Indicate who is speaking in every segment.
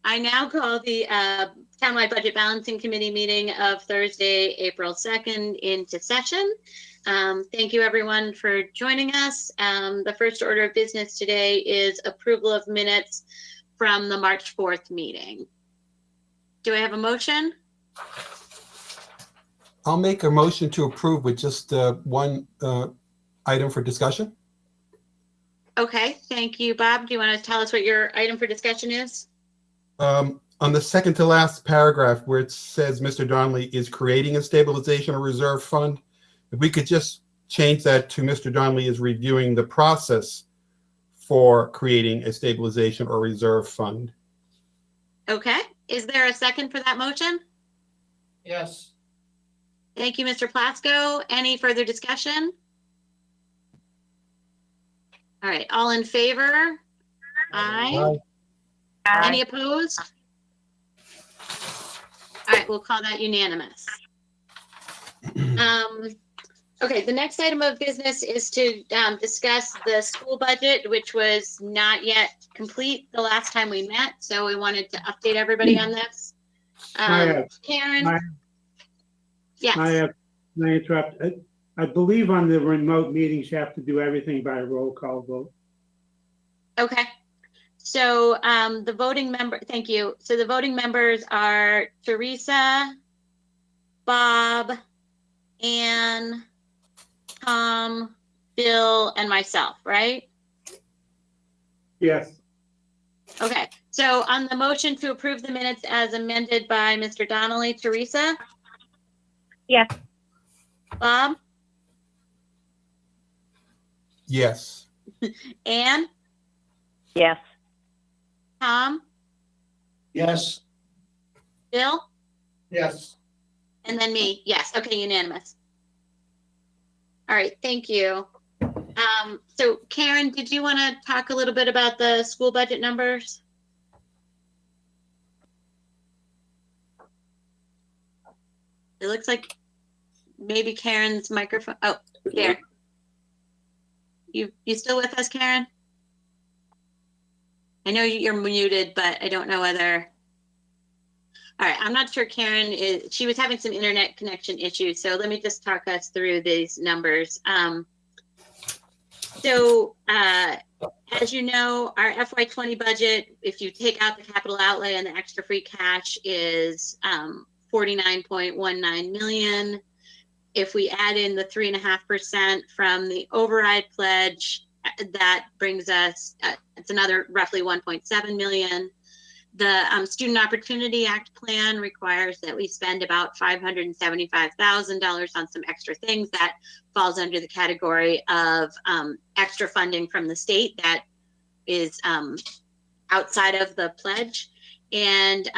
Speaker 1: I now call the Townwide Budget Balancing Committee meeting of Thursday, April 2nd into session. Thank you everyone for joining us. The first order of business today is approval of minutes from the March 4th meeting. Do I have a motion?
Speaker 2: I'll make a motion to approve with just one item for discussion.
Speaker 1: Okay, thank you, Bob. Do you want to tell us what your item for discussion is?
Speaker 2: On the second to last paragraph where it says Mr. Donnelly is creating a stabilization or reserve fund, if we could just change that to Mr. Donnelly is reviewing the process for creating a stabilization or reserve fund.
Speaker 1: Okay, is there a second for that motion?
Speaker 3: Yes.
Speaker 1: Thank you, Mr. Plasko. Any further discussion? All right, all in favor? Aye.
Speaker 3: Aye.
Speaker 1: Any opposed? All right, we'll call that unanimous. Okay, the next item of business is to discuss the school budget, which was not yet complete the last time we met. So we wanted to update everybody on this. Karen? Yes.
Speaker 4: I interrupt. I believe on the remote meetings, you have to do everything by a roll call vote.
Speaker 1: Okay. So the voting member, thank you. So the voting members are Teresa, Bob, Ann, Tom, Bill, and myself, right?
Speaker 4: Yes.
Speaker 1: Okay. So on the motion to approve the minutes as amended by Mr. Donnelly, Teresa?
Speaker 5: Yes.
Speaker 1: Bob?
Speaker 2: Yes.
Speaker 1: Ann?
Speaker 5: Yes.
Speaker 1: Tom?
Speaker 3: Yes.
Speaker 1: Bill?
Speaker 3: Yes.
Speaker 1: And then me. Yes. Okay, unanimous. All right, thank you. So Karen, did you want to talk a little bit about the school budget numbers? It looks like maybe Karen's microphone. Oh, there. You still with us, Karen? I know you're muted, but I don't know whether. All right, I'm not sure Karen is, she was having some internet connection issues. So let me just talk us through these numbers. As you know, our FY20 budget, if you take out the capital outlay and the extra free cash, is 49.19 million. If we add in the 3.5% from the override pledge, that brings us, it's another roughly 1.7 million. The Student Opportunity Act plan requires that we spend about $575,000 on some extra things. That falls under the category of extra funding from the state that is outside of the pledge. And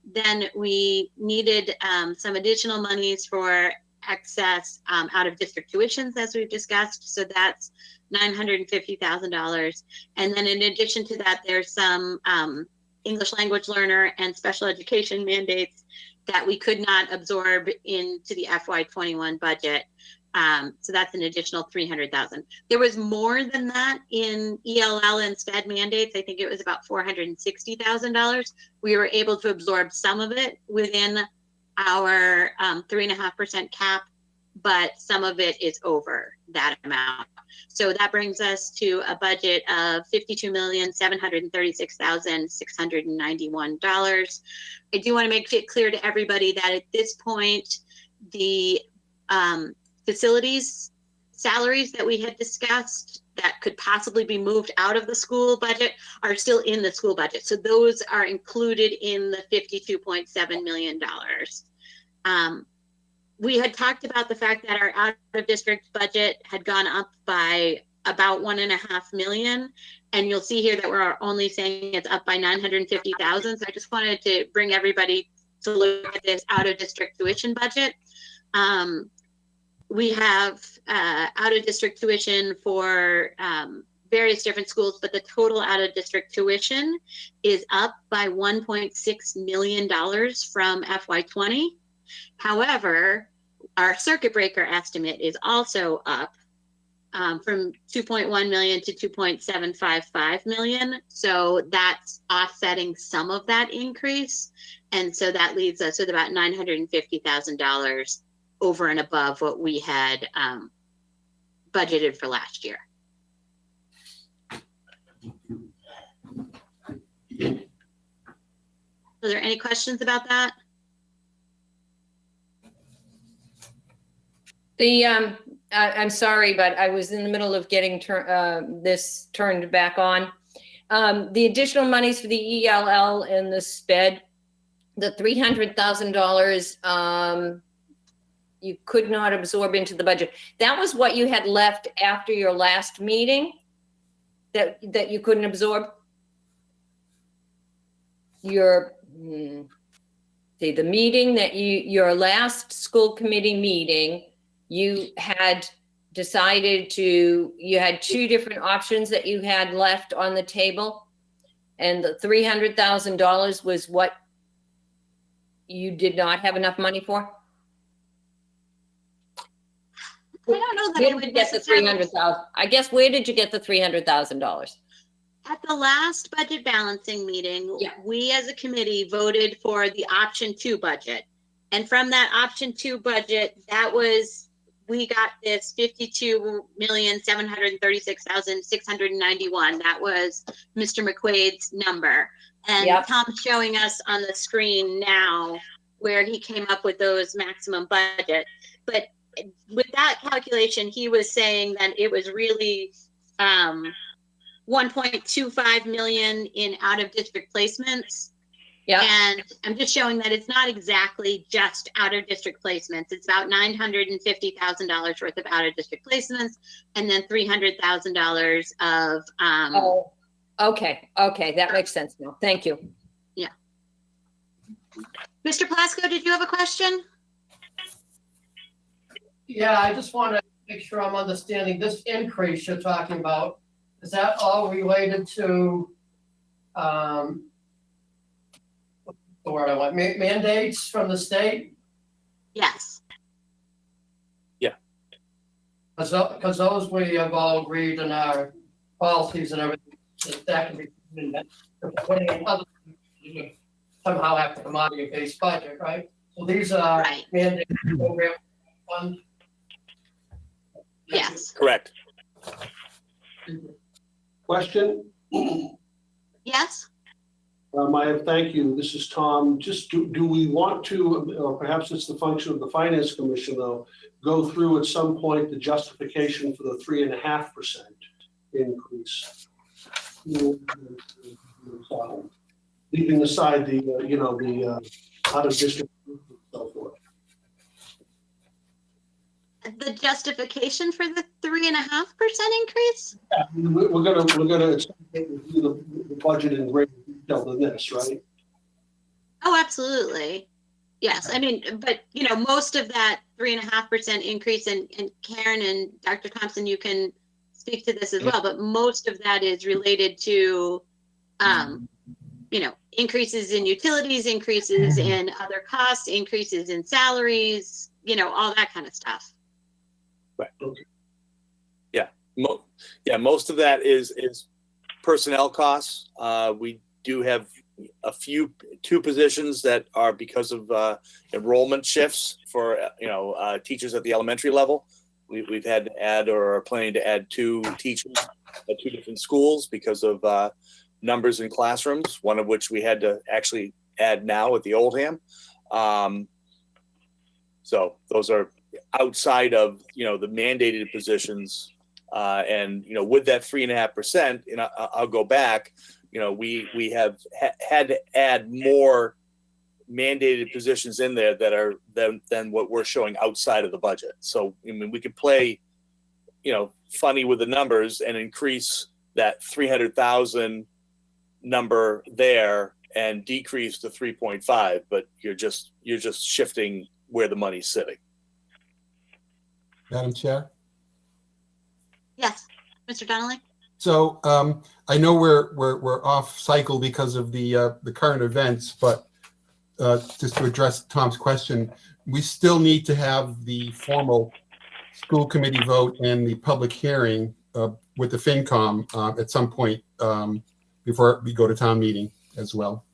Speaker 1: then we needed some additional monies for excess out of district tuitions, as we've discussed. So that's $950,000. And then in addition to that, there's some English language learner and special education mandates that we could not absorb into the FY21 budget. So that's an additional $300,000. There was more than that in ELL and SPED mandates. I think it was about $460,000. We were able to absorb some of it within our 3.5% cap, but some of it is over that amount. So that brings us to a budget of $52,736,691. I do want to make it clear to everybody that at this point, the facilities salaries that we had discussed that could possibly be moved out of the school budget are still in the school budget. So those are included in the $52.7 million. We had talked about the fact that our out of district budget had gone up by about $1.5 million. And you'll see here that we're only saying it's up by $950,000. So I just wanted to bring everybody to look at this out of district tuition budget. We have out of district tuition for various different schools, but the total out of district tuition is up by $1.6 million from FY20. However, our circuit breaker estimate is also up from 2.1 million to 2.755 million. So that's offsetting some of that increase. And so that leaves us with about $950,000 over and above what we had budgeted for last year. Are there any questions about that?
Speaker 6: I'm sorry, but I was in the middle of getting this turned back on. The additional monies for the ELL and the SPED, the $300,000, you could not absorb into the budget. That was what you had left after your last meeting that you couldn't absorb? The meeting that your last school committee meeting, you had decided you had two different options that you had left on the table. And the $300,000 was what you did not have enough money for?
Speaker 1: I don't know that
Speaker 6: Where
Speaker 1: I
Speaker 6: did
Speaker 1: would
Speaker 6: you get the
Speaker 1: necessarily.
Speaker 6: 300,000? I guess, where did you get the $300,000?
Speaker 1: At the last budget balancing meeting,
Speaker 6: Yeah.
Speaker 1: we as a committee voted for the option 2 budget. And from that option 2 budget, we got this $52,736,691. That was Mr. McQuaid's number. And
Speaker 6: Yep.
Speaker 1: Tom's showing us on the screen now where he came up with those maximum budget. But with that calculation, he was saying that it was really 1.25 million in out of district placements.
Speaker 6: Yeah.
Speaker 1: And I'm just showing that it's not exactly just out of district placements. It's about $950,000 worth of out of district placements, and then $300,000 of
Speaker 6: Oh, okay. That makes sense now. Thank you.
Speaker 1: Mr. Plasko, did you have a question?
Speaker 3: Yeah, I just want to make sure I'm understanding this increase you're talking about. Is that all related to, what's the word I want, mandates from the state?
Speaker 1: Yes.
Speaker 3: Because those we have all agreed in our policies and everything, that can be putting in other, somehow have to come out of your base budget, right? So these are
Speaker 1: Right.
Speaker 3: mandated program funds.
Speaker 1: Yes.
Speaker 7: Correct.
Speaker 8: Question?
Speaker 1: Yes.
Speaker 8: Maya, thank you. This is Tom. Just do we want to, or perhaps it's the function of the Finance Commission though, go through at some point the justification for the 3.5% increase? Leaving aside the, the out of district and so forth.
Speaker 1: The justification for the 3.5% increase?
Speaker 8: We're gonna review the budget in greater detail than this, right?
Speaker 1: Oh, absolutely. Yes. I mean, but most of that 3.5% increase, and Karen and Dr. Thompson, you can speak to this as well, but most of that is related to, increases in utilities, increases in other costs, increases in salaries, all that kind of stuff.
Speaker 7: Right. Okay. Yeah. Most of that is personnel costs. We do have two positions that are because of enrollment shifts for teachers at the elementary level. We've had to add or are planning to add 2 teachers at 2 different schools because of numbers in classrooms. One of which we had to actually add now at the Oldham. So those are outside of the mandated positions. And with that 3.5%, and I'll go back. We have had to add more mandated positions in there that are than what we're showing outside of the budget. So I mean, we could play, funny with the numbers and increase that 300,000 number there and decrease the 3.5, but you're just shifting where the money's sitting.
Speaker 2: Madam Chair?
Speaker 1: Yes. Mr. Donnelly?
Speaker 2: So I know we're off cycle because of the current events, but just to address Tom's question, we still need to have the formal school committee vote and the public hearing with the FinCom at some point before we go to town meeting as well.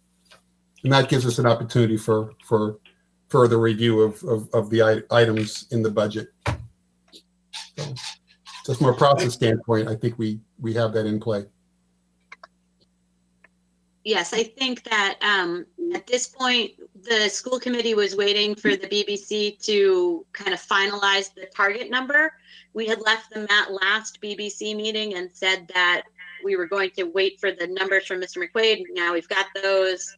Speaker 2: And that gives us an opportunity for further review of the items in the budget. So, just from a process standpoint, I think we have that in play.
Speaker 1: Yes, I think that at this point, the school committee was waiting for the BBC to kind of finalize the target number. We had left them at last BBC meeting and said that we were going to wait for the numbers from Mr. McQuaid. Now we've got those.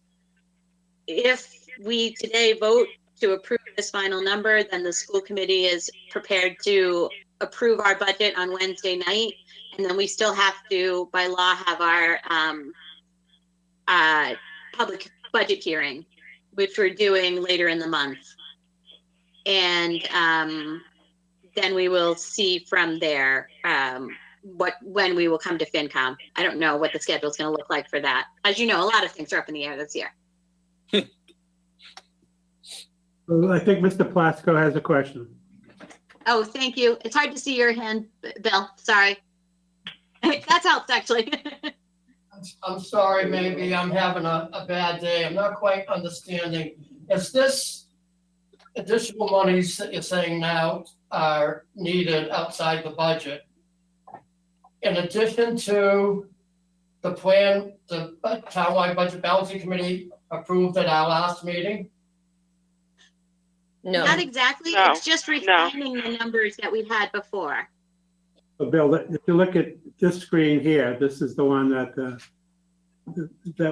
Speaker 1: If we today vote to approve this final number, then the school committee is prepared to approve our budget on Wednesday night. And then we still have to, by law, have our public budget hearing, which we're doing later in the month. And then we will see from there when we will come to FinCom. I don't know what the schedule is going to look like for that. As you know, a lot of things are up in the air this year.
Speaker 4: Well, I think Mr. Plasko has a question.
Speaker 1: Oh, thank you. It's hard to see your hand, Bill. Sorry. That helps, actually.
Speaker 3: I'm sorry, maybe I'm having a bad day. I'm not quite understanding. Is this additional monies that you're saying now are needed outside the budget? In addition to the plan, the townwide budget balancing committee approved at our last meeting?
Speaker 6: No.
Speaker 1: Not exactly.
Speaker 9: No,
Speaker 1: It's just refining the numbers that we had before.
Speaker 4: So Bill, if you look at this screen here, this is the one that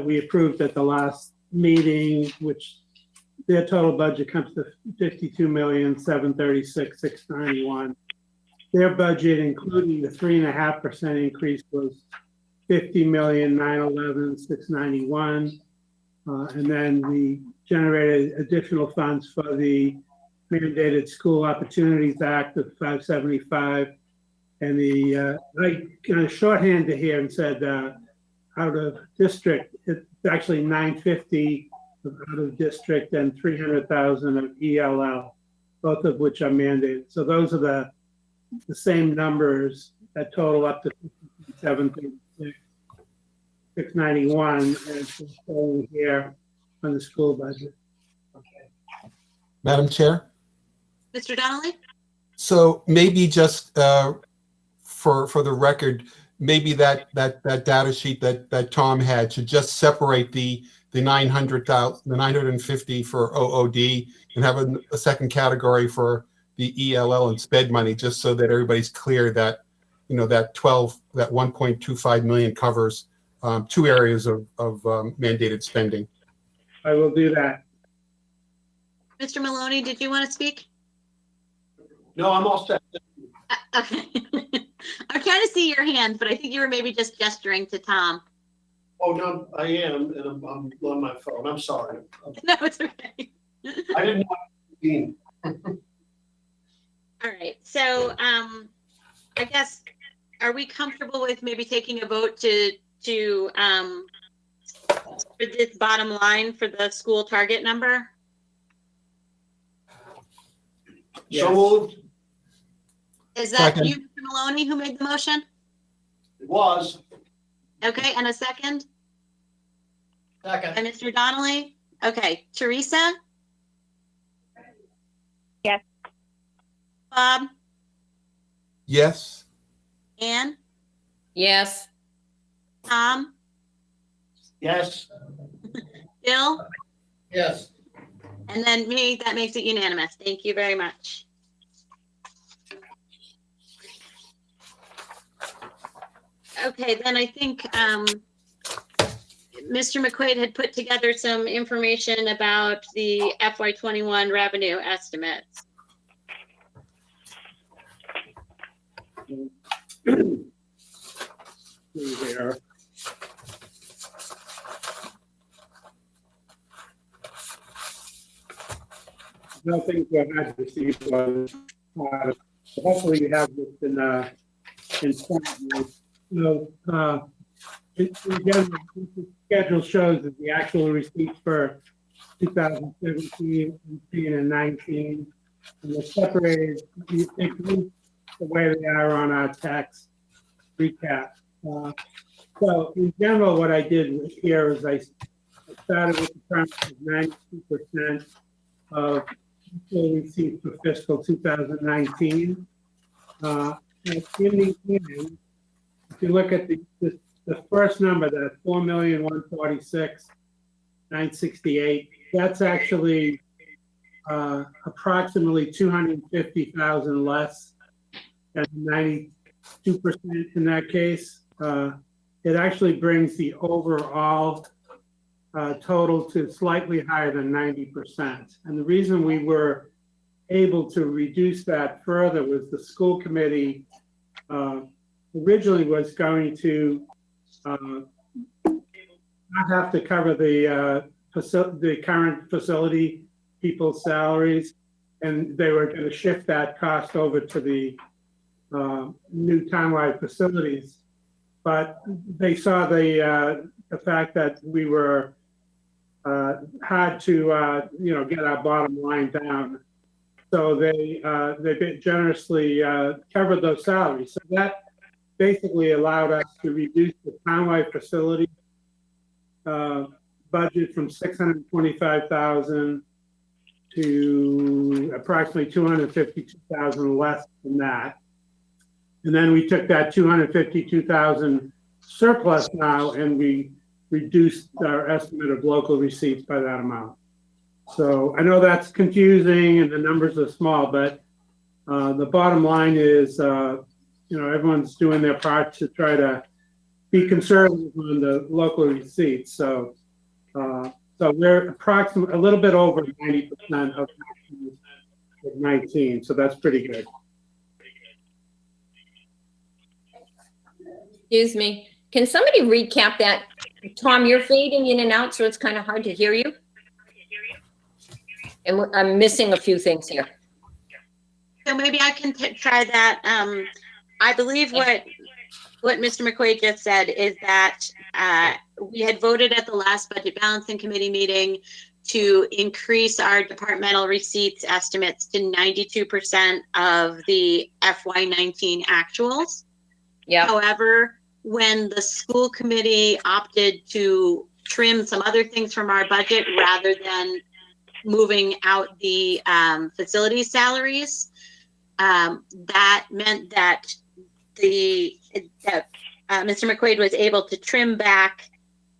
Speaker 4: we approved at the last meeting, which their total budget comes to $52,736,691. Their budget, including the 3.5% increase, was $50,911,691. And then we generated additional funds for the mandated School Opportunities Act of $575. And I kind of shorthanded here and said out of district, it's actually $950 out of district and $300,000 of ELL, both of which are mandated. So those are the same numbers that total up to $691 as shown here on the school budget.
Speaker 2: Madam Chair?
Speaker 1: Mr. Donnelly?
Speaker 2: So maybe just for the record, maybe that data sheet that Tom had should just separate the 950 for OOD and have a second category for the ELL and SPED money, just so that everybody's clear that, that 1.25 million covers 2 areas of mandated spending.
Speaker 4: I will do that.
Speaker 1: Mr. Maloney, did you want to speak?
Speaker 8: No, I'm all set.
Speaker 1: Okay. I'm trying to see your hand, but I think you were maybe just gesturing to Tom.
Speaker 8: Oh, no, I am, and I'm on my phone. I'm sorry.
Speaker 1: No, it's okay.
Speaker 8: I didn't know.
Speaker 1: All right. So I guess, are we comfortable with maybe taking a vote to for this bottom line for the school target number?
Speaker 8: So moved.
Speaker 1: Is that
Speaker 2: Second.
Speaker 1: you, Mr. Maloney, who made the motion?
Speaker 8: It was.
Speaker 1: Okay, and a second?
Speaker 3: Second.
Speaker 1: And Mr. Donnelly? Okay, Teresa?
Speaker 5: Yes.
Speaker 1: Bob?
Speaker 2: Yes?
Speaker 1: Ann?
Speaker 6: Yes.
Speaker 1: Tom?
Speaker 8: Yes.
Speaker 1: Bill?
Speaker 3: Yes.
Speaker 1: And then me, that makes it unanimous. Thank you very much. Okay, then I think Mr. McQuaid had put together some information about the FY21 revenue estimates.
Speaker 4: There. Nothing to have received was, hopefully you have this in front of you. So, again, the schedule shows that the actual receipts for 2017, 18, and 19, and they're separated. They group the way they are on our tax recap. So in general, what I did here is I started with the premise of 92% of full receipts for fiscal 2019. And in the end, if you look at the first number, that 4,146,968, that's actually approximately 250,000 less than 92% in that case. It actually brings the overall total to slightly higher than 90%. And the reason we were able to reduce that further was the school committee originally was going to not have to cover the current facility people's salaries, and they were going to shift that cost over to the new townwide facilities. But they saw the fact that we were had to get our bottom line down, so they generously covered those salaries. So that basically allowed us to reduce the townwide facility budget from 625,000 to approximately 252,000 less than that. And then we took that 252,000 surplus now and we reduced our estimate of local receipts by that amount. So I know that's confusing and the numbers are small, but the bottom line is, everyone's doing their part to try to be conservative on the local receipts. So we're approximately a little bit over 90% of 19. So that's pretty good.
Speaker 6: Excuse me. Can somebody recap that? Tom, you're fading in and out, so it's kind of hard to hear you. And I'm missing a few things here.
Speaker 1: So maybe I can try that. I believe what Mr. McQuaid just said is that we had voted at the last budget balancing committee meeting to increase our departmental receipts estimates to 92% of the FY19 actuals.
Speaker 6: Yeah.
Speaker 1: However, when the school committee opted to trim some other things from our budget rather than moving out the facility salaries, that meant that Mr. McQuaid was able to trim back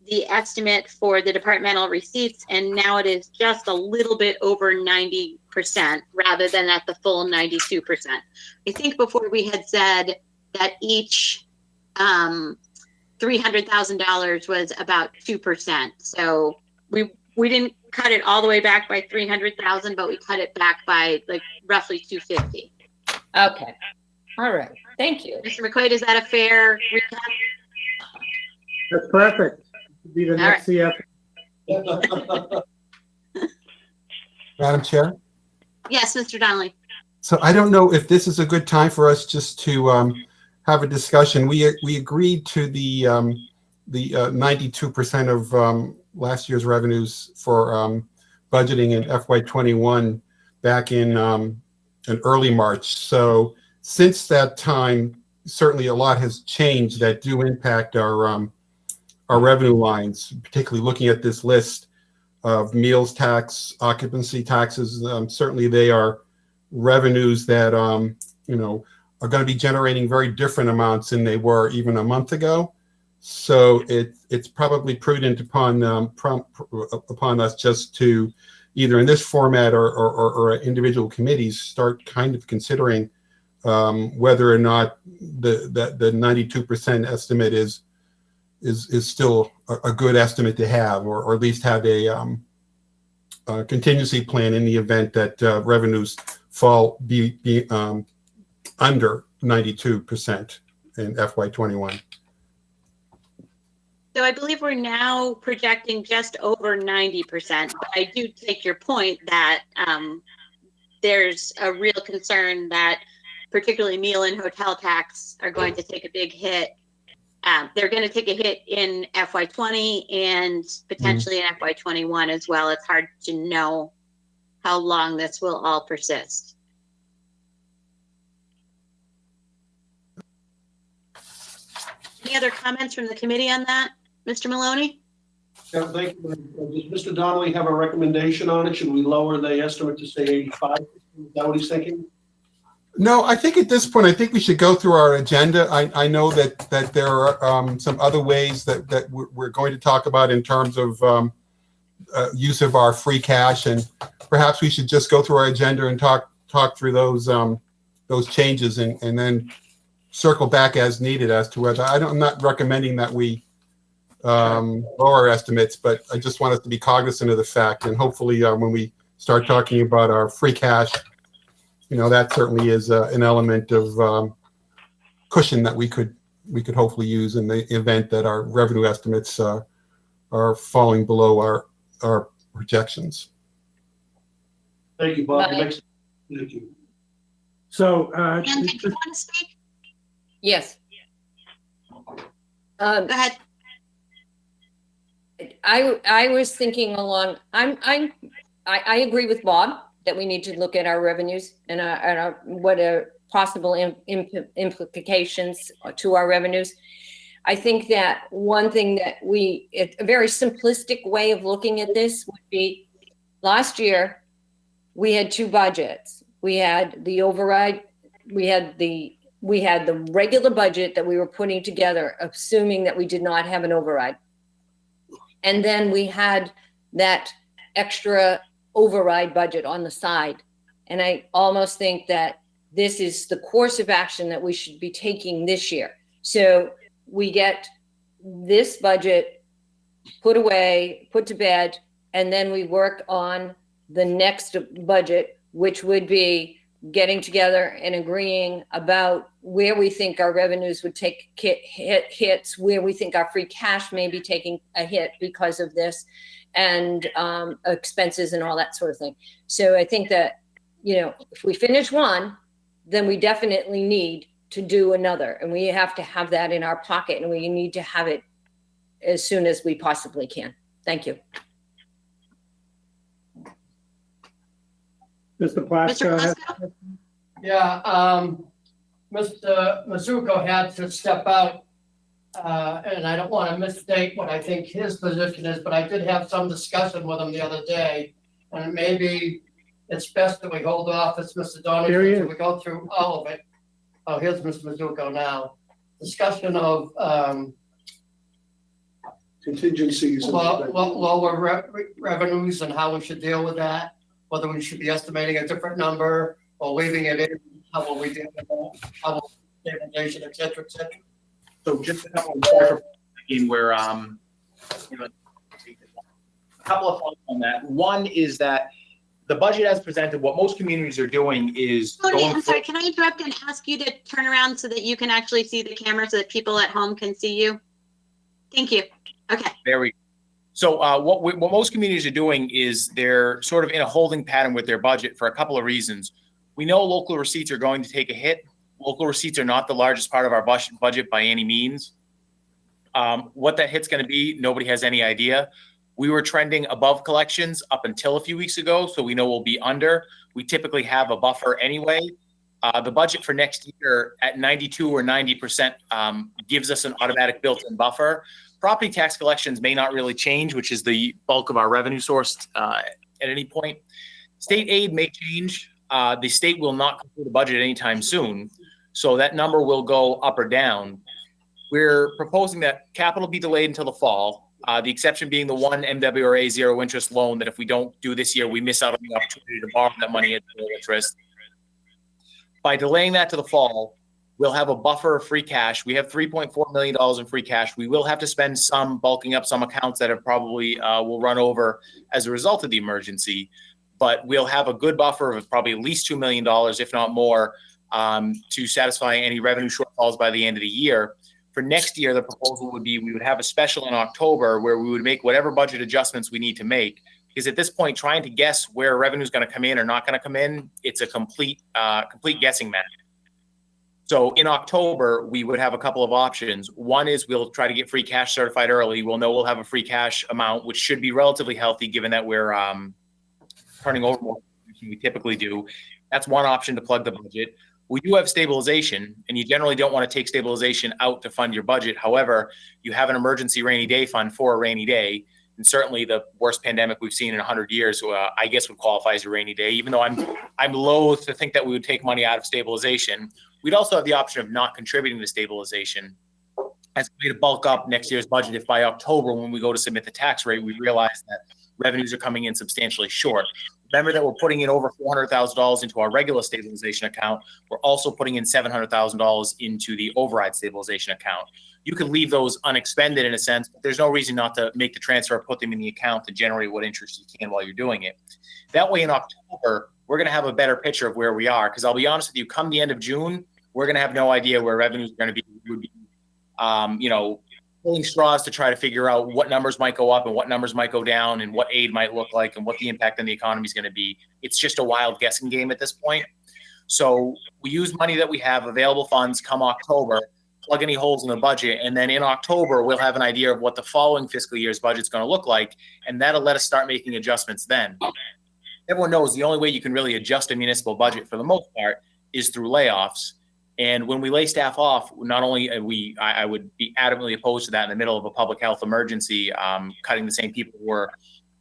Speaker 1: the estimate for the departmental receipts, and now it is just a little bit over 90% rather than at the full 92%. I think before we had said that each $300,000 was about 2%. So we didn't cut it all the way back by 300,000, but we cut it back by like roughly 250.
Speaker 6: Okay. All right. Thank you.
Speaker 1: Mr. McQuaid, is that a fair recap?
Speaker 4: That's perfect. Be the next CF.
Speaker 2: Madam Chair?
Speaker 1: Yes, Mr. Donnelly.
Speaker 2: So I don't know if this is a good time for us just to have a discussion. We agreed to the 92% of last year's revenues for budgeting in FY21 back in early March. So since that time, certainly a lot has changed that do impact our revenue lines, particularly looking at this list of meals tax, occupancy taxes. Certainly they are revenues that, are going to be generating very different amounts than they were even a month ago. So it's probably prudent upon us just to either in this format or individual committees start kind of considering whether or not the 92% estimate is still a good estimate to have, or at least have a contingency plan in the event that revenues fall be under 92% in FY21.
Speaker 1: So I believe we're now projecting just over 90%. But I do take your point that there's a real concern that particularly meal and hotel tax are going to take a big hit. They're going to take a hit in FY20 and potentially in FY21 as well. It's hard to know how long this will all persist. Any other comments from the committee on that, Mr. Maloney?
Speaker 8: Yeah, thank you. Does Mr. Donnelly have a recommendation on it? Should we lower the estimate to say 85? Is that what he's thinking?
Speaker 2: No, I think at this point, I think we should go through our agenda. I know that there are some other ways that we're going to talk about in terms of use of our free cash, and perhaps we should just go through our agenda and talk through those changes and then circle back as needed as to whether I'm not recommending that we lower our estimates, but I just want us to be cognizant of the fact, and hopefully when we start talking about our free cash, that certainly is an element of cushion that we could hopefully use in the event that our revenue estimates are falling below our projections.
Speaker 8: Thank you, Bob.
Speaker 6: Bye.
Speaker 8: Thank you.
Speaker 4: So,
Speaker 1: Ann, did you want to speak?
Speaker 6: Yes.
Speaker 1: Go ahead.
Speaker 6: I was thinking along, I agree with Bob that we need to look at our revenues and what are possible implications to our revenues. I think that one thing that a very simplistic way of looking at this would be, last year, we had two budgets. We had the override, we had the regular budget that we were putting together, assuming that we did not have an override. And then we had that extra override budget on the side. And I almost think that this is the course of action that we should be taking this year. So we get this budget put away, put to bed, and then we work on the next budget, which would be getting together and agreeing about where we think our revenues would take hits, where we think our free cash may be taking a hit because of this, and expenses and all that sort of thing. So I think that, if we finish one, then we definitely need to do another, and we have to have that in our pocket, and we need to have it as soon as we possibly can. Thank you.
Speaker 4: Mr. Plasko,
Speaker 1: Mr. Plasko?
Speaker 3: Yeah, Mr. Mizuko had to step out, and I don't want to misstate what I think his position is, but I did have some discussion with him the other day, and maybe it's best that we hold off as Mr. Donahue
Speaker 4: Here he
Speaker 3: until
Speaker 4: is.
Speaker 3: we go through all of it. Oh, here's Mr. Mizuko now. Discussion of
Speaker 8: Contingencies. and-
Speaker 3: lower revenues and how we should deal with that, whether we should be estimating a different number or leaving it in, how will we deal with that, how will stabilization, et cetera, et cetera.
Speaker 9: So just a couple of clarifications in where, a couple of thoughts on that. One is that the budget as presented, what most communities are doing is
Speaker 1: Tony,
Speaker 9: going
Speaker 1: I'm sorry, can I interrupt and ask you to turn around so that you can actually see the camera so that people at home can see you? Thank you. Okay.
Speaker 9: There we go. So what most communities are doing is they're sort of in a holding pattern with their budget for a couple of reasons. We know local receipts are going to take a hit. Local receipts are not the largest part of our budget by any means. What that hit's going to be, nobody has any idea. We were trending above collections up until a few weeks ago, so we know we'll be under. We typically have a buffer anyway. The budget for next year at 92 or 90% gives us an automatic built-in buffer. Property tax collections may not really change, which is the bulk of our revenue source at any point. State aid may change. The state will not complete a budget anytime soon, so that number will go up or down. We're proposing that capital be delayed until the fall. The exception being the one MWRA zero interest loan that if we don't do this year, we miss out on the opportunity to borrow that money at zero interest. By delaying that to the fall, we'll have a buffer of free cash. We have $3.4 million in free cash. We will have to spend some, bulking up some accounts that have probably will run over as a result of the emergency. But we'll have a good buffer of probably at least $2 million, if not more, to satisfy any revenue shortfalls by the end of the year. For next year, the proposal would be we would have a special in October where we would make whatever budget adjustments we need to make. Because at this point, trying to guess where revenue is going to come in or not going to come in, it's a complete guessing match. So in October, we would have a couple of options. One is we'll try to get free cash certified early. We'll know we'll have a free cash amount, which should be relatively healthy given that we're turning over more than we typically do. That's one option to plug the budget. We do have stabilization, and you generally don't want to take stabilization out to fund your budget. However, you have an emergency rainy day fund for a rainy day. And certainly the worst pandemic we've seen in 100 years, I guess would qualify as a rainy day, even though I'm loath to think that we would take money out of stabilization. We'd also have the option of not contributing to stabilization as a way to bulk up next year's budget if by October, when we go to submit the tax rate, we realize that revenues are coming in substantially short. Remember that we're putting in over $400,000 into our regular stabilization account. We're also putting in $700,000 into the override stabilization account. You can leave those unexpended in a sense, but there's no reason not to make the transfer or put them in the account to generate what interest you can while you're doing it. That way in October, we're going to have a better picture of where we are. Because I'll be honest with you, come the end of June, we're going to have no idea where revenues are going to be. We would be, pulling straws to try to figure out what numbers might go up and what numbers might go down and what aid might look like and what the impact on the economy is going to be. It's just a wild guessing game at this point. So we use money that we have, available funds, come October, plug any holes in the budget. And then in October, we'll have an idea of what the following fiscal year's budget is going to look like. And that'll let us start making adjustments then. Everyone knows the only way you can really adjust a municipal budget for the most part is through layoffs. And when we lay staff off, not only I would be adamantly opposed to that in the middle of a public health emergency, cutting the same people who are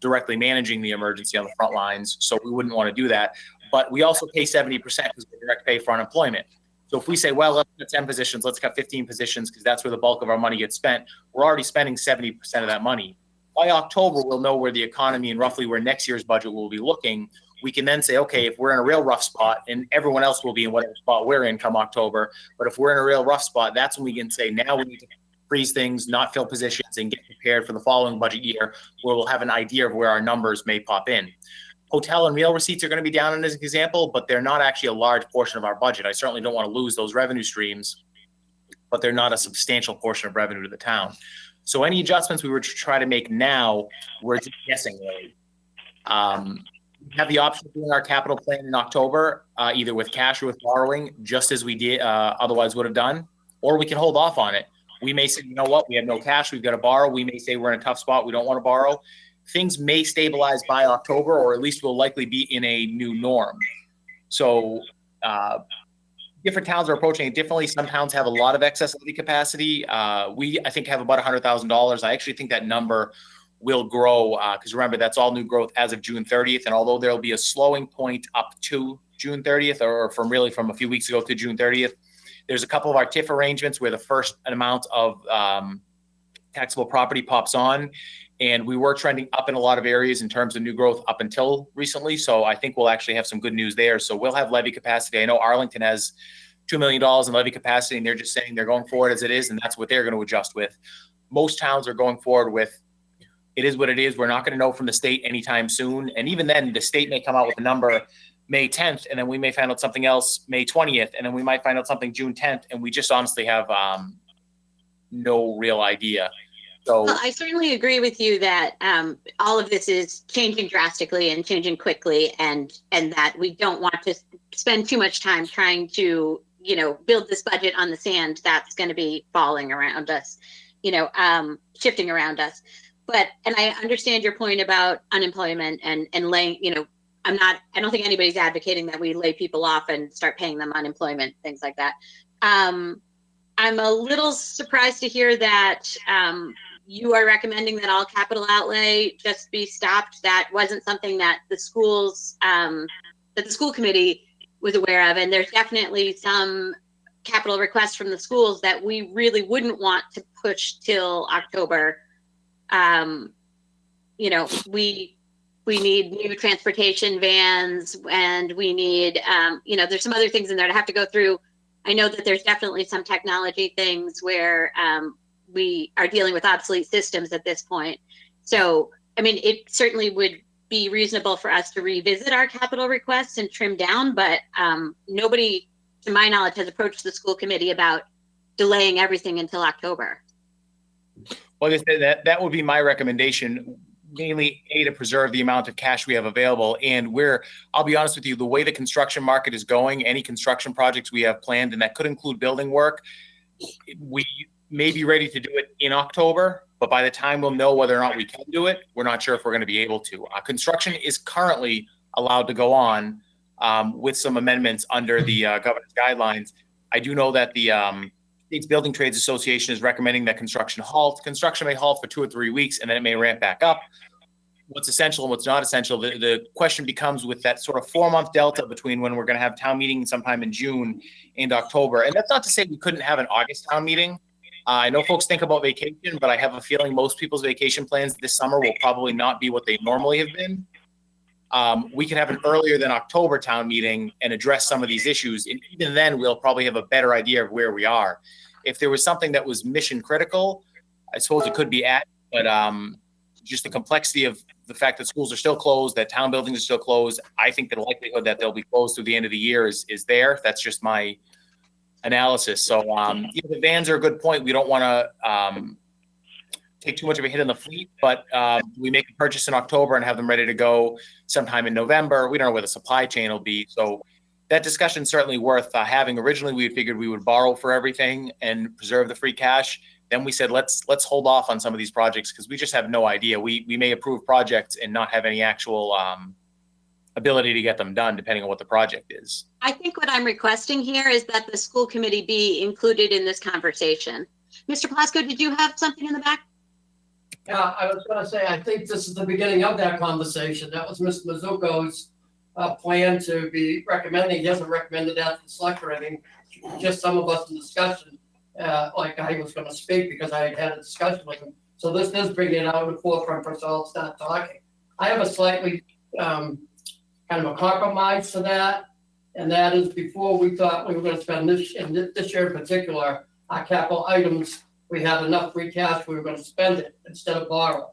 Speaker 9: directly managing the emergency on the front lines. So we wouldn't want to do that. But we also pay 70% because we direct pay for unemployment. So if we say, well, let's cut 10 positions, let's cut 15 positions because that's where the bulk of our money gets spent, we're already spending 70% of that money. By October, we'll know where the economy and roughly where next year's budget will be looking. We can then say, okay, if we're in a real rough spot, and everyone else will be in whatever spot we're in come October, but if we're in a real rough spot, that's when we can say, now we need to freeze things, not fill positions, and get prepared for the following budget year where we'll have an idea of where our numbers may pop in. Hotel and meal receipts are going to be down as an example, but they're not actually a large portion of our budget. I certainly don't want to lose those revenue streams, but they're not a substantial portion of revenue to the town. So any adjustments we were to try to make now, we're just guessing really. We have the option of doing our capital plan in October, either with cash or with borrowing, just as we did otherwise would have done, or we can hold off on it. We may say, you know what, we have no cash, we've got to borrow. We may say we're in a tough spot, we don't want to borrow. Things may stabilize by October, or at least will likely be in a new norm. So different towns are approaching it differently. Some towns have a lot of excess levy capacity. We, I think, have about $100,000. I actually think that number will grow because remember, that's all new growth as of June 30th. And although there'll be a slowing point up to June 30th, or from a few weeks ago to June 30th, there's a couple of our TIF arrangements where the first amount of taxable property pops on. And we were trending up in a lot of areas in terms of new growth up until recently. So I think we'll actually have some good news there. So we'll have levy capacity. I know Arlington has $2 million in levy capacity, and they're just saying they're going forward as it is, and that's what they're going to adjust with. Most towns are going forward with, it is what it is. We're not going to know from the state anytime soon. And even then, the state may come out with a number May 10th, and then we may find out something else May 20th, and then we might find out something June 10th, and we just honestly have no real idea. So
Speaker 1: Well, I certainly agree with you that all of this is changing drastically and changing quickly, and that we don't want to spend too much time trying to, build this budget on the sand that's going to be falling around us, shifting around us. And I understand your point about unemployment and laying, I don't think anybody's advocating that we lay people off and start paying them unemployment, things like that. I'm a little surprised to hear that you are recommending that all capital outlay just be stopped. That wasn't something that the schools, that the school committee was aware of. And there's definitely some capital requests from the schools that we really wouldn't want to push till October. We need new transportation vans, and we need, there's some other things in there to have to go through. I know that there's definitely some technology things where we are dealing with obsolete systems at this point. So, it certainly would be reasonable for us to revisit our capital requests and trim down, but nobody, to my knowledge, has approached the school committee about delaying everything until October.
Speaker 9: Well, that would be my recommendation, mainly to preserve the amount of cash we have available. And I'll be honest with you, the way the construction market is going, any construction projects we have planned, and that could include building work, we may be ready to do it in October, but by the time we'll know whether or not we can do it, we're not sure if we're going to be able to. Construction is currently allowed to go on with some amendments under the governor's guidelines. I do know that the States Building Trades Association is recommending that construction halt. Construction may halt for 2 or 3 weeks, and then it may ramp back up. What's essential and what's not essential, the question becomes with that sort of 4-month delta between when we're going to have town meeting sometime in June and October. And that's not to say we couldn't have an August town meeting. I know folks think about vacation, but I have a feeling most people's vacation plans this summer will probably not be what they normally have been. We can have an earlier than October town meeting and address some of these issues. And even then, we'll probably have a better idea of where we are. If there was something that was mission critical, I suppose it could be added, but just the complexity of the fact that schools are still closed, that town buildings are still closed, I think the likelihood that they'll be closed through the end of the year is there. That's just my analysis. So the vans are a good point. We don't want to take too much of a hit on the fleet, but we make a purchase in October and have them ready to go sometime in November. We don't know where the supply chain will be. So that discussion is certainly worth having. Originally, we figured we would borrow for everything and preserve the free cash. Then we said, let's hold off on some of these projects because we just have no idea. We may approve projects and not have any actual ability to get them done, depending on what the project is.
Speaker 1: I think what I'm requesting here is that the school committee be included in this conversation. Mr. Plasko, did you have something in the back?
Speaker 3: Yeah, I was gonna say, I think this is the beginning of that conversation. That was Mr. Mizuko's plan to be recommending. He hasn't recommended that to the select or anything, just some of us in discussion. Like I was gonna speak because I had a discussion with him. So this is bringing it out in the forefront for us all to start talking. I have a slightly kind of a compromise to that. And that is before we thought we were gonna spend this year in particular, our capital items, we had enough free cash, we were gonna spend it instead of borrow.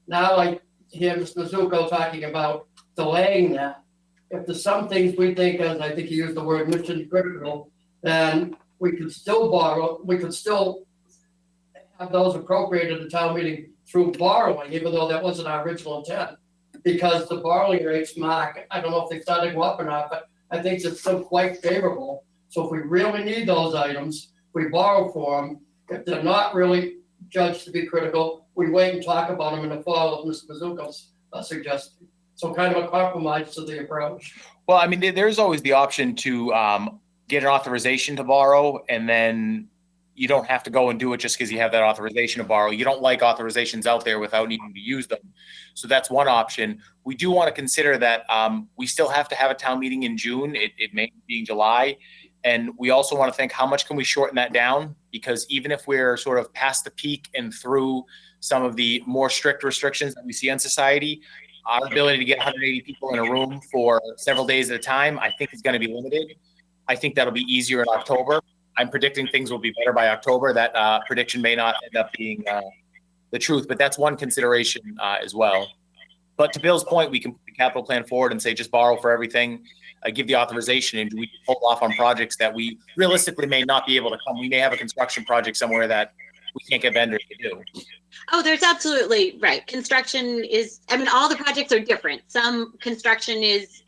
Speaker 3: Now I hear Mr. Mizuko talking about delaying that. If there's some things we think, as I think he used the word mission critical, then we could still borrow, we could still have those appropriated at town meeting through borrowing, even though that wasn't our original intent. Because the borrowing rates, Mark, I don't know if they started to go up or not, but I think it's still quite favorable. So if we really need those items, we borrow for them. If they're not really judged to be critical, we wait and talk about them in the fall, as Mr. Mizuko's suggested. So kind of a compromise to the approach.
Speaker 9: Well, I mean, there's always the option to get an authorization to borrow, and then you don't have to go and do it just because you have that authorization to borrow. You don't like authorizations out there without needing to use them. So that's one option. We do want to consider that we still have to have a town meeting in June. It may be in July. And we also want to think, how much can we shorten that down? Because even if we're sort of past the peak and through some of the more strict restrictions that we see on society, our ability to get 180 people in a room for several days at a time, I think is going to be limited. I think that'll be easier in October. I'm predicting things will be better by October. That prediction may not end up being the truth, but that's one consideration as well. But to Bill's point, we can put the capital plan forward and say, just borrow for everything, give the authorization, and we hold off on projects that we realistically may not be able to come. We may have a construction project somewhere that we can't get vendors to do.
Speaker 1: Oh, there's absolutely right. Construction is, I mean, all the projects are different. Some construction is,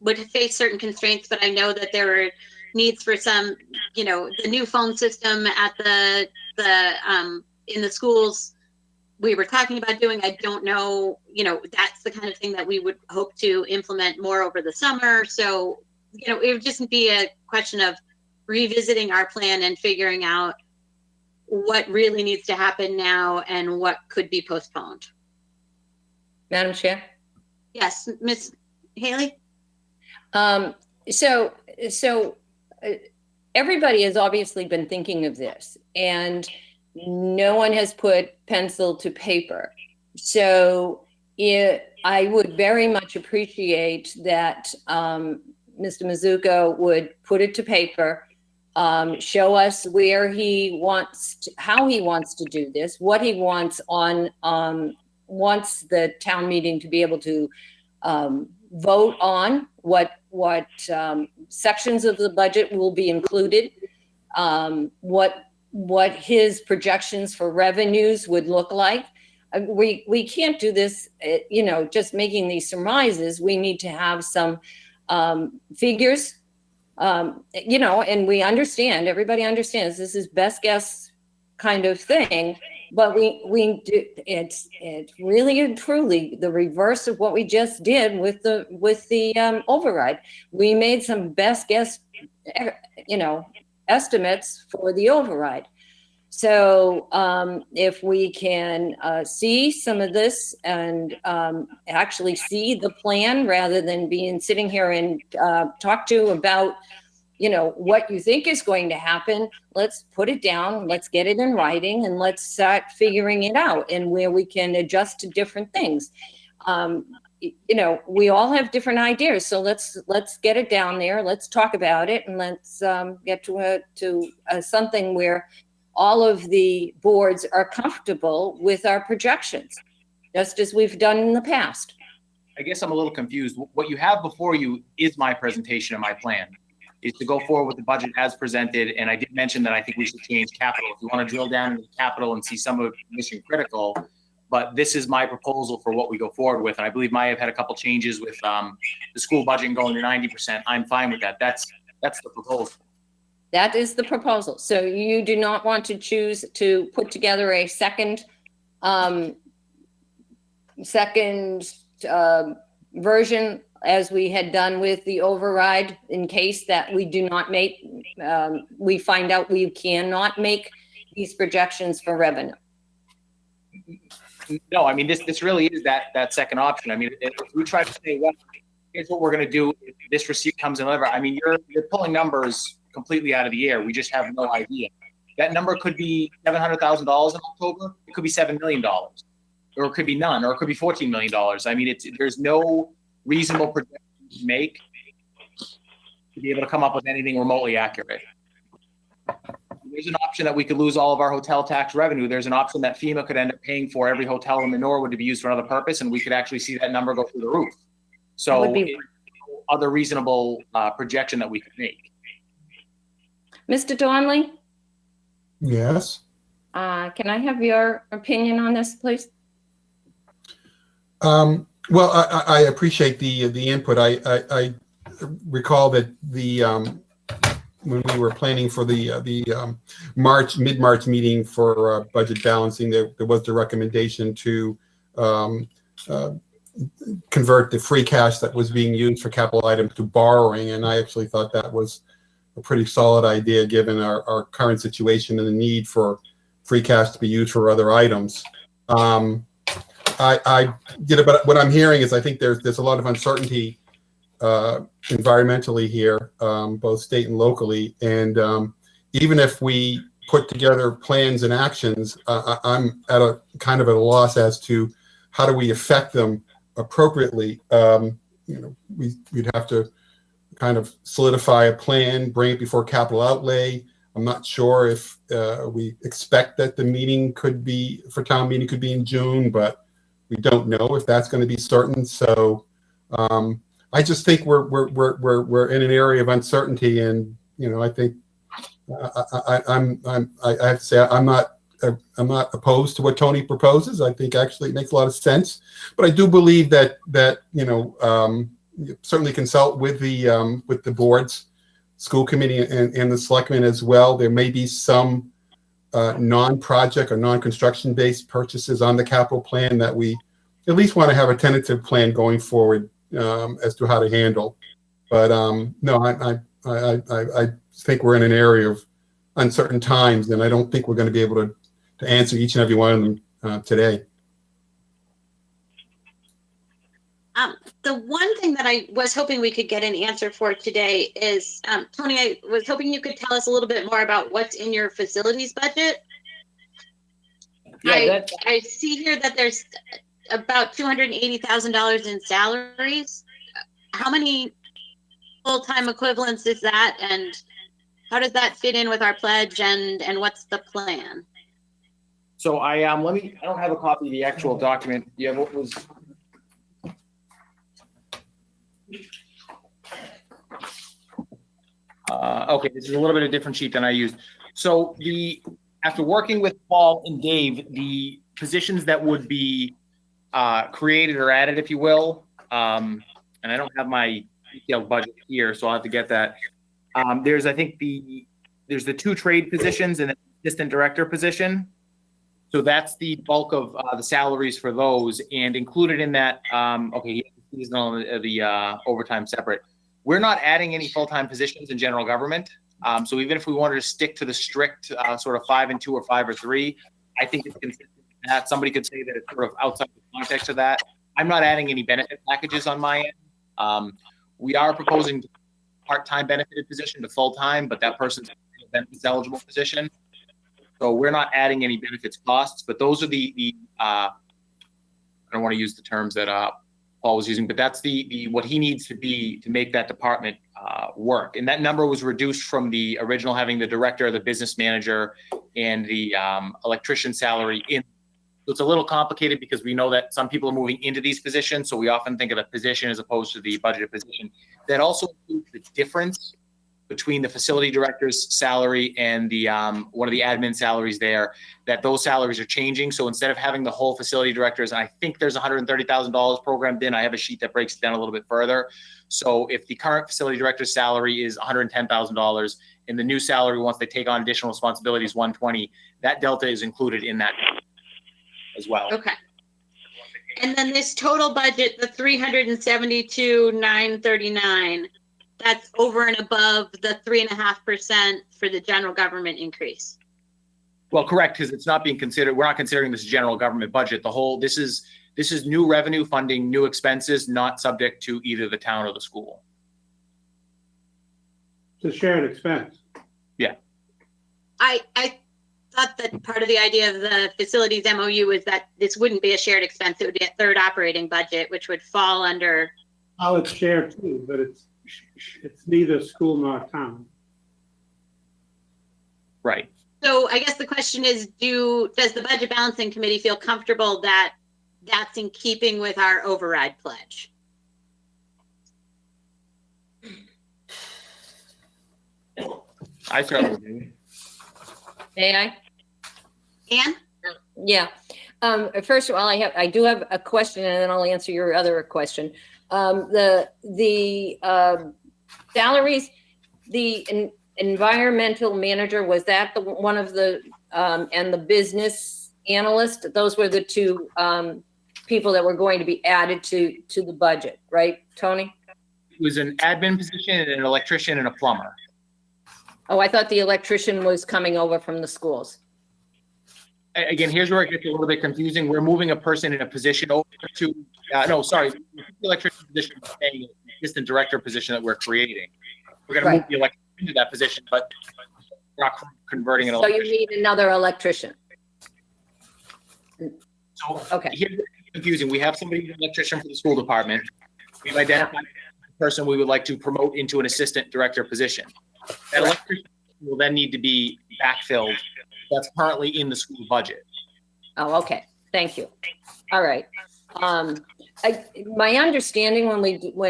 Speaker 1: would face certain constraints, but I know that there are needs for some, the new phone system at in the schools we were talking about doing. I don't know, that's the kind of thing that we would hope to implement more over the summer. So, it would just be a question of revisiting our plan and figuring out what really needs to happen now and what could be postponed.
Speaker 6: Madam Chair?
Speaker 1: Yes, Ms. Haley?
Speaker 6: So everybody has obviously been thinking of this, and no one has put pencil to paper. So I would very much appreciate that Mr. Mizuko would put it to paper, show us where he wants, how he wants to do this, what he wants wants the town meeting to be able to vote on, what sections of the budget will be included, what his projections for revenues would look like. We can't do this, just making these surmises. We need to have some figures, and we understand, everybody understands this is best guess kind of thing, But we do, it's really and truly the reverse of what we just did with the override. We made some best guess, estimates for the override. So if we can see some of this and actually see the plan rather than sitting here and talk to about, what you think is going to happen, let's put it down, let's get it in writing, and let's start figuring it out and where we can adjust to different things. We all have different ideas, so let's get it down there, let's talk about it, and let's get to something where all of the boards are comfortable with our projections, just as we've done in the past.
Speaker 9: I guess I'm a little confused. What you have before you is my presentation of my plan, is to go forward with the budget as presented. And I did mention that I think we should change capital. If you want to drill down into capital and see some of it mission critical, but this is my proposal for what we go forward with. And I believe Maya have had a couple changes with the school budget going to 90%. I'm fine with that. That's the proposal.
Speaker 6: That is the proposal. So you do not want to choose to put together a second version as we had done with the override, in case that we do not make, we find out we cannot make these projections for revenue.
Speaker 9: No, I mean, this really is that second option. I mean, if we try to say, well, here's what we're going to do if this receipt comes in, whatever. I mean, you're pulling numbers completely out of the air. We just have no idea. That number could be $700,000 in October. It could be $7 million, or it could be none, or it could be $14 million. I mean, there's no reasonable projection to make to be able to come up with anything remotely accurate. There's an option that we could lose all of our hotel tax revenue. There's an option that FEMA could end up paying for every hotel in the Norwood to be used for another purpose, and we could actually see that number go through the roof. So,
Speaker 6: That would be-
Speaker 9: other reasonable projection that we could make.
Speaker 6: Mr. Donnelly,
Speaker 2: Yes.
Speaker 6: can I have your opinion on this, please?
Speaker 2: Well, I appreciate the input. I recall that when we were planning for the mid-March meeting for budget balancing, there was the recommendation to convert the free cash that was being used for capital items to borrowing, and I actually thought that was a pretty solid idea given our current situation and the need for free cash to be used for other items. I get it, but what I'm hearing is I think there's a lot of uncertainty environmentally here, both state and locally. And even if we put together plans and actions, I'm at a kind of at a loss as to how do we affect them appropriately. We'd have to kind of solidify a plan, bring it before capital outlay. I'm not sure if we expect that the meeting could be in June, but we don't know if that's going to be certain. So I just think we're in an area of uncertainty, and I think I have to say I'm not opposed to what Tony proposes. I think actually it makes a lot of sense, but I do believe that certainly consult with the boards, school committee, and the selectmen as well. There may be some non-project or non-construction based purchases on the capital plan that we at least want to have a tentative plan going forward as to how to handle. But no, I think we're in an area of uncertain times, and I don't think we're going to be able to answer each and every one of them today.
Speaker 1: The one thing that I was hoping we could get an answer for today is, Tony, I was hoping you could tell us a little bit more about what's in your facilities budget.
Speaker 3: Yeah,
Speaker 1: I see here that there's about $280,000 in salaries. How many full-time equivalents is that, and how does that fit in with our pledge, and what's the plan?
Speaker 9: So I don't have a copy of the actual document. Yeah, what was? Okay, this is a little bit of a different sheet than I used. So after working with Paul and Dave, the positions that would be created or added, if you will, and I don't have my detailed budget here, so I'll have to get that. There's the two trade positions and an assistant director position. So that's the bulk of the salaries for those, and included in that, okay, seasonal, the overtime separate. We're not adding any full-time positions in general government. So even if we wanted to stick to the strict sort of 5 and 2 or 5 or 3, I think it's consistent with that. Somebody could say that it's sort of outside the context of that. I'm not adding any benefit packages on my end. We are proposing part-time benefited position to full-time, but that person's a benefits eligible position. So we're not adding any benefits costs, but those are the I don't want to use the terms that Paul was using, but that's the what he needs to be to make that department work. And that number was reduced from the original having the director, the business manager, and the electrician salary in. So it's a little complicated because we know that some people are moving into these positions. So we often think of a position as opposed to the budgeted position. That also includes the difference between the facility director's salary and the one of the admin salaries there, that those salaries are changing. So instead of having the whole facility directors, and I think there's $130,000 programmed in, I have a sheet that breaks it down a little bit further. So if the current facility director's salary is $110,000 and the new salary, once they take on additional responsibilities, 120, that delta is included in that as well.
Speaker 1: Okay. And then this total budget, the 372,939, that's over and above the 3.5% for the general government increase.
Speaker 9: Well, correct, because it's not being considered. We're not considering this general government budget. The whole this is new revenue funding, new expenses, not subject to either the town or the school.
Speaker 4: It's a shared expense.
Speaker 9: Yeah.
Speaker 1: I thought that part of the idea of the facilities MOU is that this wouldn't be a shared expense. It would be a third operating budget, which would fall under.
Speaker 4: Oh, it's shared too, but it's neither school nor town.
Speaker 9: Right.
Speaker 1: So I guess the question is, does the Budget Balancing Committee feel comfortable that that's in keeping with our override pledge?
Speaker 9: I certainly do.
Speaker 6: May I?
Speaker 1: Anne?
Speaker 6: Yeah. First of all, I do have a question, and then I'll answer your other question. The salaries, the environmental manager, was that the one of the and the business analyst? Those were the two people that were going to be added to the budget, right, Tony?
Speaker 9: It was an admin position and an electrician and a plumber.
Speaker 6: Oh, I thought the electrician was coming over from the schools.
Speaker 9: Again, here's where it gets a little bit confusing. We're moving a person in a position over to, the electrician position, the assistant director position that we're creating. We're going to move the electrician into that position, but we're not converting an
Speaker 6: So you
Speaker 9: electrician.
Speaker 6: need another electrician.
Speaker 9: So
Speaker 6: Okay.
Speaker 9: here's where it's confusing. We have somebody, an electrician for the school department. We've identified the person we would like to promote into an assistant director position. That electrician will then need to be backfilled. That's currently in the school budget.
Speaker 6: Oh, okay. Thank you. All right. My understanding when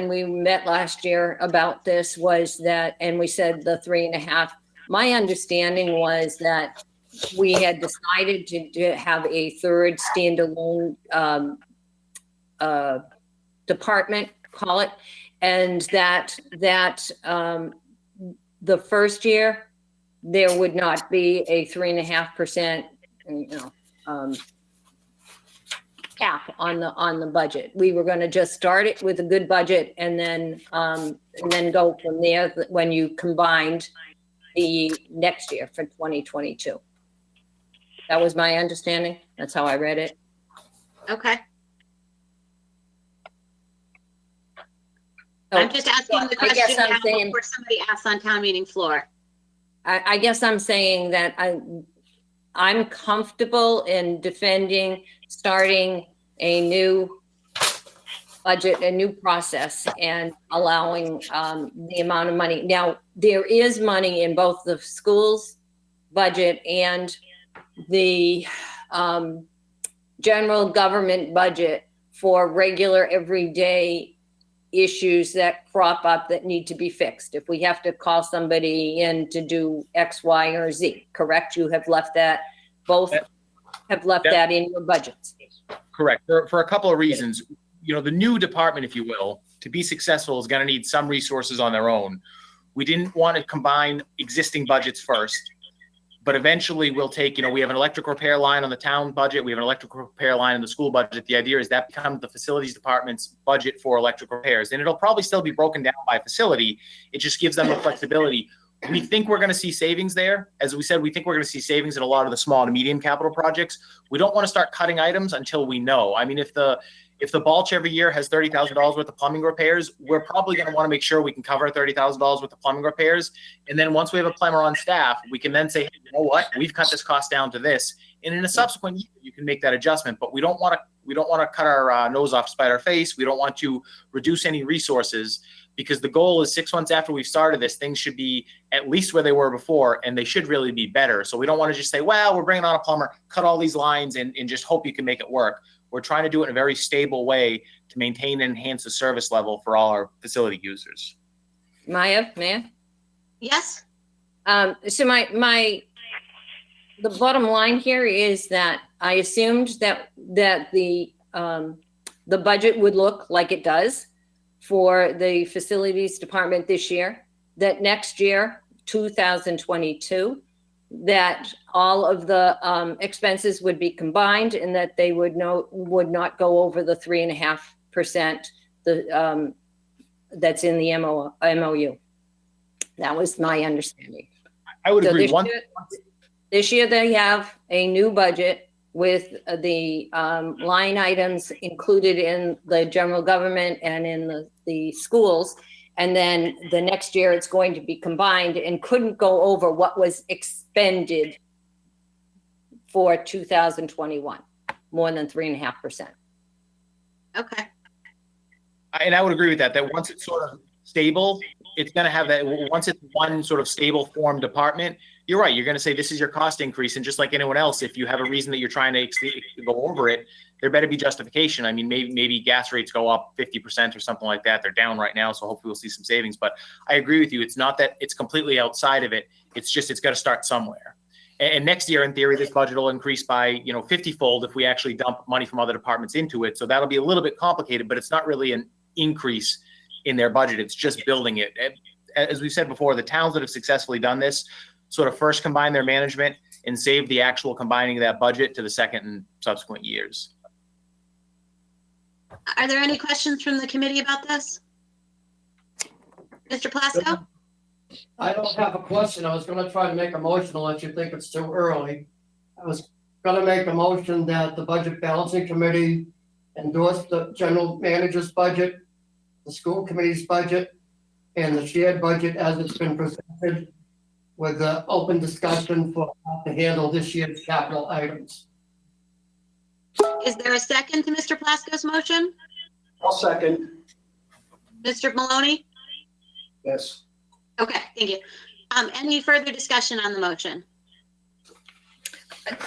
Speaker 6: we met last year about this was that, and we said the 3.5, my understanding was that we had decided to have a third standalone department, call it, and that the first year there would not be a 3.5%, cap on the budget. We were going to just start it with a good budget and then go from there when you combined the next year for 2022. That was my understanding. That's how I read it.
Speaker 1: Okay.
Speaker 6: So,
Speaker 1: I'm just asking the
Speaker 6: I guess
Speaker 1: question
Speaker 6: I'm
Speaker 1: now
Speaker 6: saying-
Speaker 1: before somebody asks on town meeting floor.
Speaker 6: I guess I'm saying that I'm comfortable in defending starting a new budget, a new process, and allowing the amount of money. Now, there is money in both the schools budget and the general government budget for regular everyday issues that crop up that need to be fixed. If we have to call somebody in to do X, Y, or Z, correct? You have left that, both have left that in your budgets.
Speaker 9: Correct. For a couple of reasons. The new department, if you will, to be successful is going to need some resources on their own. We didn't want to combine existing budgets first, But eventually we'll take, we have an electric repair line on the town budget. We have an electric repair line in the school budget. The idea is that becomes the facilities department's budget for electric repairs. And it'll probably still be broken down by facility. It just gives them the flexibility. We think we're going to see savings there. As we said, we think we're going to see savings in a lot of the small to medium capital projects. We don't want to start cutting items until we know. I mean, if the Balch every year has $30,000 worth of plumbing repairs, we're probably going to want to make sure we can cover $30,000 worth of plumbing repairs. And then once we have a plumber on staff, we can then say, hey, you know what? We've cut this cost down to this. And in a subsequent year, you can make that adjustment. But we don't want to cut our nose off to spite our face. We don't want to reduce any resources, because the goal is 6 months after we've started this, things should be at least where they were before, and they should really be better. So we don't want to just say, well, we're bringing on a plumber, cut all these lines and just hope you can make it work. We're trying to do it in a very stable way to maintain and enhance the service level for all our facility users.
Speaker 6: Maya, may I?
Speaker 1: Yes?
Speaker 6: So the bottom line here is that I assumed that the budget would look like it does for the facilities department this year, that next year, 2022, that all of the expenses would be combined and that they would not go over the 3.5% that's in the MOU. That was my understanding.
Speaker 9: I would agree.
Speaker 6: This year they have a new budget with the line items included in the general government and in the schools. And then the next year it's going to be combined and couldn't go over what was expended for 2021, more than 3.5%.
Speaker 1: Okay.
Speaker 9: And I would agree with that once it's sort of stable, it's going to have that. Once it's one sort of stable form department, you're right. You're going to say this is your cost increase. And just like anyone else, if you have a reason that you're trying to go over it, there better be justification. I mean, maybe gas rates go up 50% or something like that. They're down right now, so hopefully we'll see some savings. But I agree with you. It's not that it's completely outside of it. It's just it's got to start somewhere. And next year, in theory, this budget will increase by 50-fold if we actually dump money from other departments into it. So that'll be a little bit complicated, but it's not really an increase in their budget. It's just building it. As we said before, the towns that have successfully done this sort of first combine their management and save the actual combining of that budget to the second and subsequent years.
Speaker 1: Are there any questions from the committee about this? Mr. Plasko?
Speaker 3: I don't have a question. I was gonna try to make a motion unless you think it's too early. I was gonna make a motion that the Budget Balancing Committee endorse the general manager's budget, the school committee's budget, and the shared budget as it's been presented, with the open discussion for how to handle this year's capital items.
Speaker 1: Is there a second to Mr. Plasko's motion?
Speaker 8: I'll second.
Speaker 1: Mr. Maloney?
Speaker 8: Yes.
Speaker 1: Okay, thank you. Any further discussion on the motion?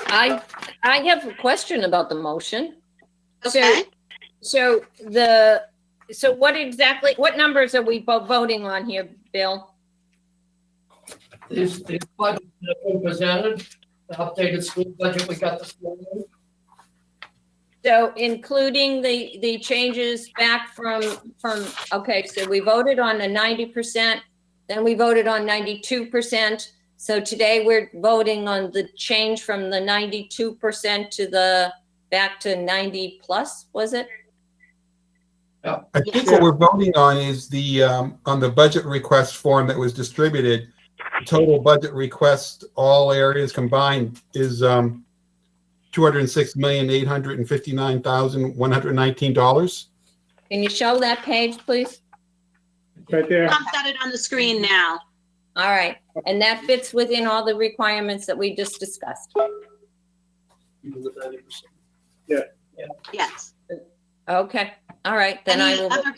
Speaker 6: I have a question about the motion.
Speaker 1: Okay.
Speaker 6: So what numbers are we voting on here, Bill?
Speaker 3: These budgets that have been presented, the updated school budget we got this morning.
Speaker 6: So including the changes back from, okay, so we voted on the 90%, then we voted on 92%. So today we're voting on the change from the 92% to back to 90 plus, was it?
Speaker 2: I think what we're voting on is on the budget request form that was distributed. The total budget request, all areas combined, is $206,859,119.
Speaker 6: Can you show that page, please?
Speaker 4: Right there.
Speaker 1: Tom's got it on the screen now.
Speaker 6: All right, and that fits within all the requirements that we just discussed.
Speaker 8: Even the 90%.
Speaker 1: Yes.
Speaker 6: Okay, all right, then I
Speaker 1: Any
Speaker 6: will.
Speaker 1: other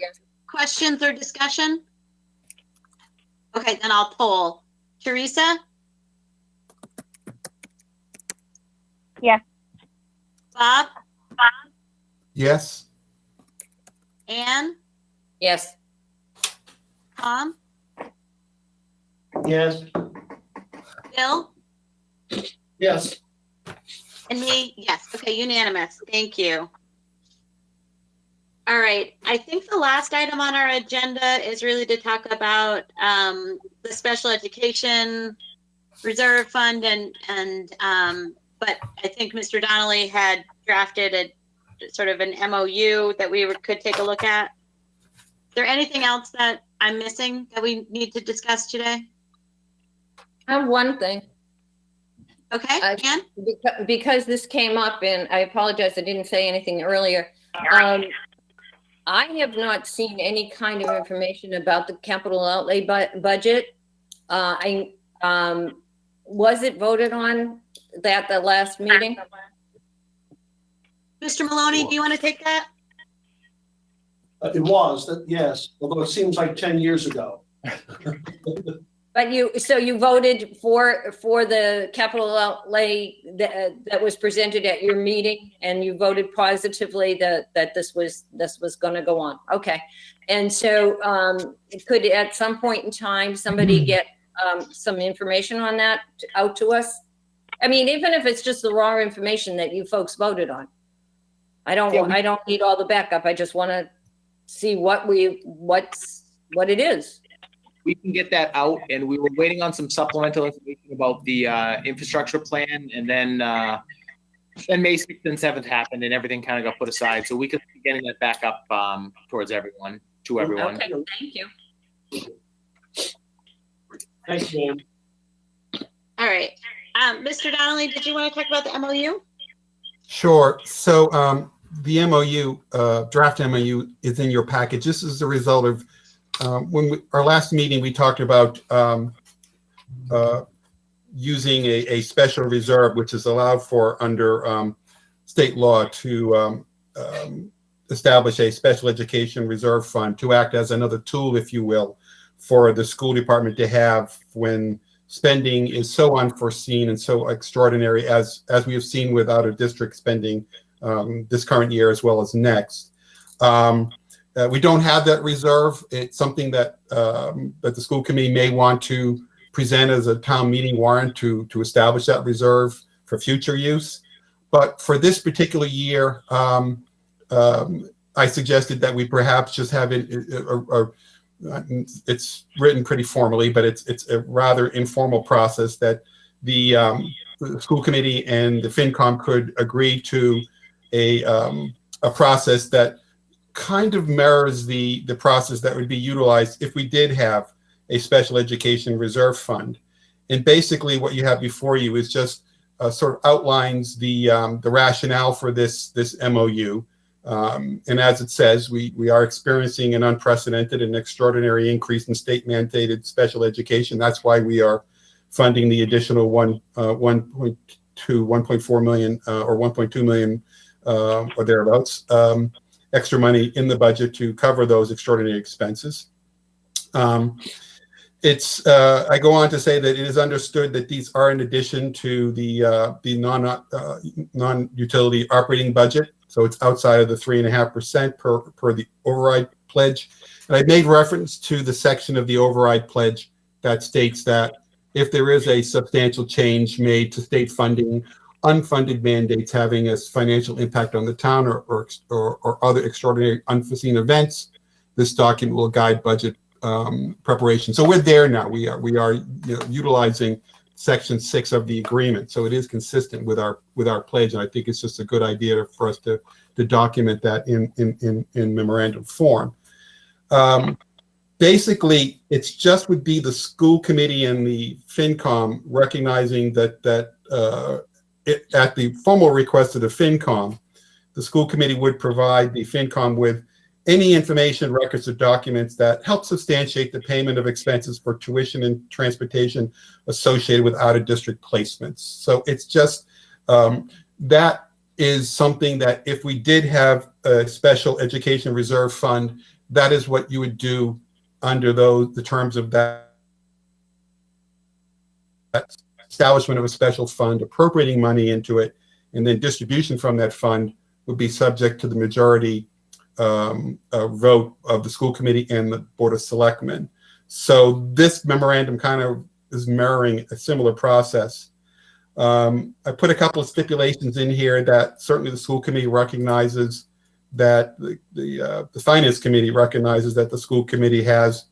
Speaker 1: questions or discussion? Okay, then I'll poll. Teresa?
Speaker 5: Yes.
Speaker 1: Bob?
Speaker 2: Yes?
Speaker 1: Anne?
Speaker 6: Yes,
Speaker 1: Tom?
Speaker 8: Yes.
Speaker 1: Bill?
Speaker 3: Yes,
Speaker 1: And me? Yes. Okay, unanimous. Thank you. All right, I think the last item on our agenda is really to talk about the special education reserve fund but I think Mr. Donnelly had drafted a sort of an MOU that we could take a look at. Is there anything else that I'm missing that we need to discuss today?
Speaker 6: I have one thing.
Speaker 1: Okay, Ann?
Speaker 6: Because this came up, and I apologize, I didn't say anything earlier. I have not seen any kind of information about the capital outlay budget. Was it voted on at the last meeting?
Speaker 1: Mr. Maloney, do you want to take that?
Speaker 8: It was, yes, although it seems like 10 years ago.
Speaker 6: But so you voted for the capital outlay that was presented at your meeting, and you voted positively that this was going to go on. Okay, and so could at some point in time somebody get some information on that out to us? I mean, even if it's just the raw information that you folks voted on. I don't need all the backup. I just want to see what it is.
Speaker 9: We can get that out, and we were waiting on some supplemental information about the infrastructure plan, and then May 6th and 7th happened, and everything kind of got put aside. So we could be getting that back up towards everyone, to everyone.
Speaker 6: Okay, thank you.
Speaker 8: Thanks, Dan.
Speaker 1: All right. Mr. Donnelly, did you want to talk about the MOU?
Speaker 2: Sure. So the MOU, draft MOU is in your package. This is the result of our last meeting, we talked about using a special reserve, which is allowed for under state law to establish a special education reserve fund to act as another tool, if you will, for the school department to have when spending is so unforeseen and so extraordinary as we have seen with out of district spending this current year as well as next. We don't have that reserve. It's something that that the school committee may want to present as a town meeting warrant to establish that reserve for future use. But for this particular year, I suggested that we perhaps just have it. It's written pretty formally, but it's a rather informal process that the school committee and the FinCom could agree to a process that kind of mirrors the process that would be utilized if we did have a special education reserve fund. And basically what you have before you is just sort of outlines the rationale for this MOU. And as it says, we are experiencing an unprecedented and extraordinary increase in state mandated special education. That's why we are funding the additional 1.4 million or 1.2 million or thereabouts extra money in the budget to cover those extraordinary expenses. I go on to say that it is understood that these are in addition to the non-utility operating budget. So it's outside of the 3.5% per the override pledge. And I made reference to the section of the override pledge that states that if there is a substantial change made to state funding, unfunded mandates having a financial impact on the town or other extraordinary unforeseen events, this document will guide budget preparation. So we're there now. We are utilizing Section 6 of the agreement, so it is consistent with our pledge, and I think it's just a good idea for us to document that in memorandum form. Basically, it's just would be the school committee and the FinCom recognizing that at the formal request of the FinCom, the school committee would provide the FinCom with any information, records, or documents that help substantiate the payment of expenses for tuition and transportation associated with out-of-district placements. So it's just that is something that if we did have a special education reserve fund, that is what you would do under the terms of that establishment of a special fund, appropriating money into it, and then distribution from that fund would be subject to the majority vote of the school committee and the Board of Selectmen. So this memorandum kind of is mirroring a similar process. I put a couple of stipulations in here that certainly the school committee recognizes that the finance committee recognizes that the school committee has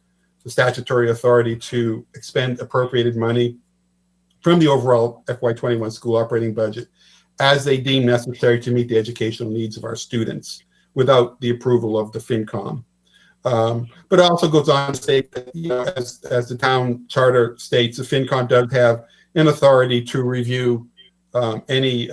Speaker 2: the statutory authority to expend appropriated money from the overall FY21 school operating budget as they deem necessary to meet the educational needs of our students without the approval of the FinCom. But it also goes on to state that, as the town charter states, the FinCom does have an authority to review any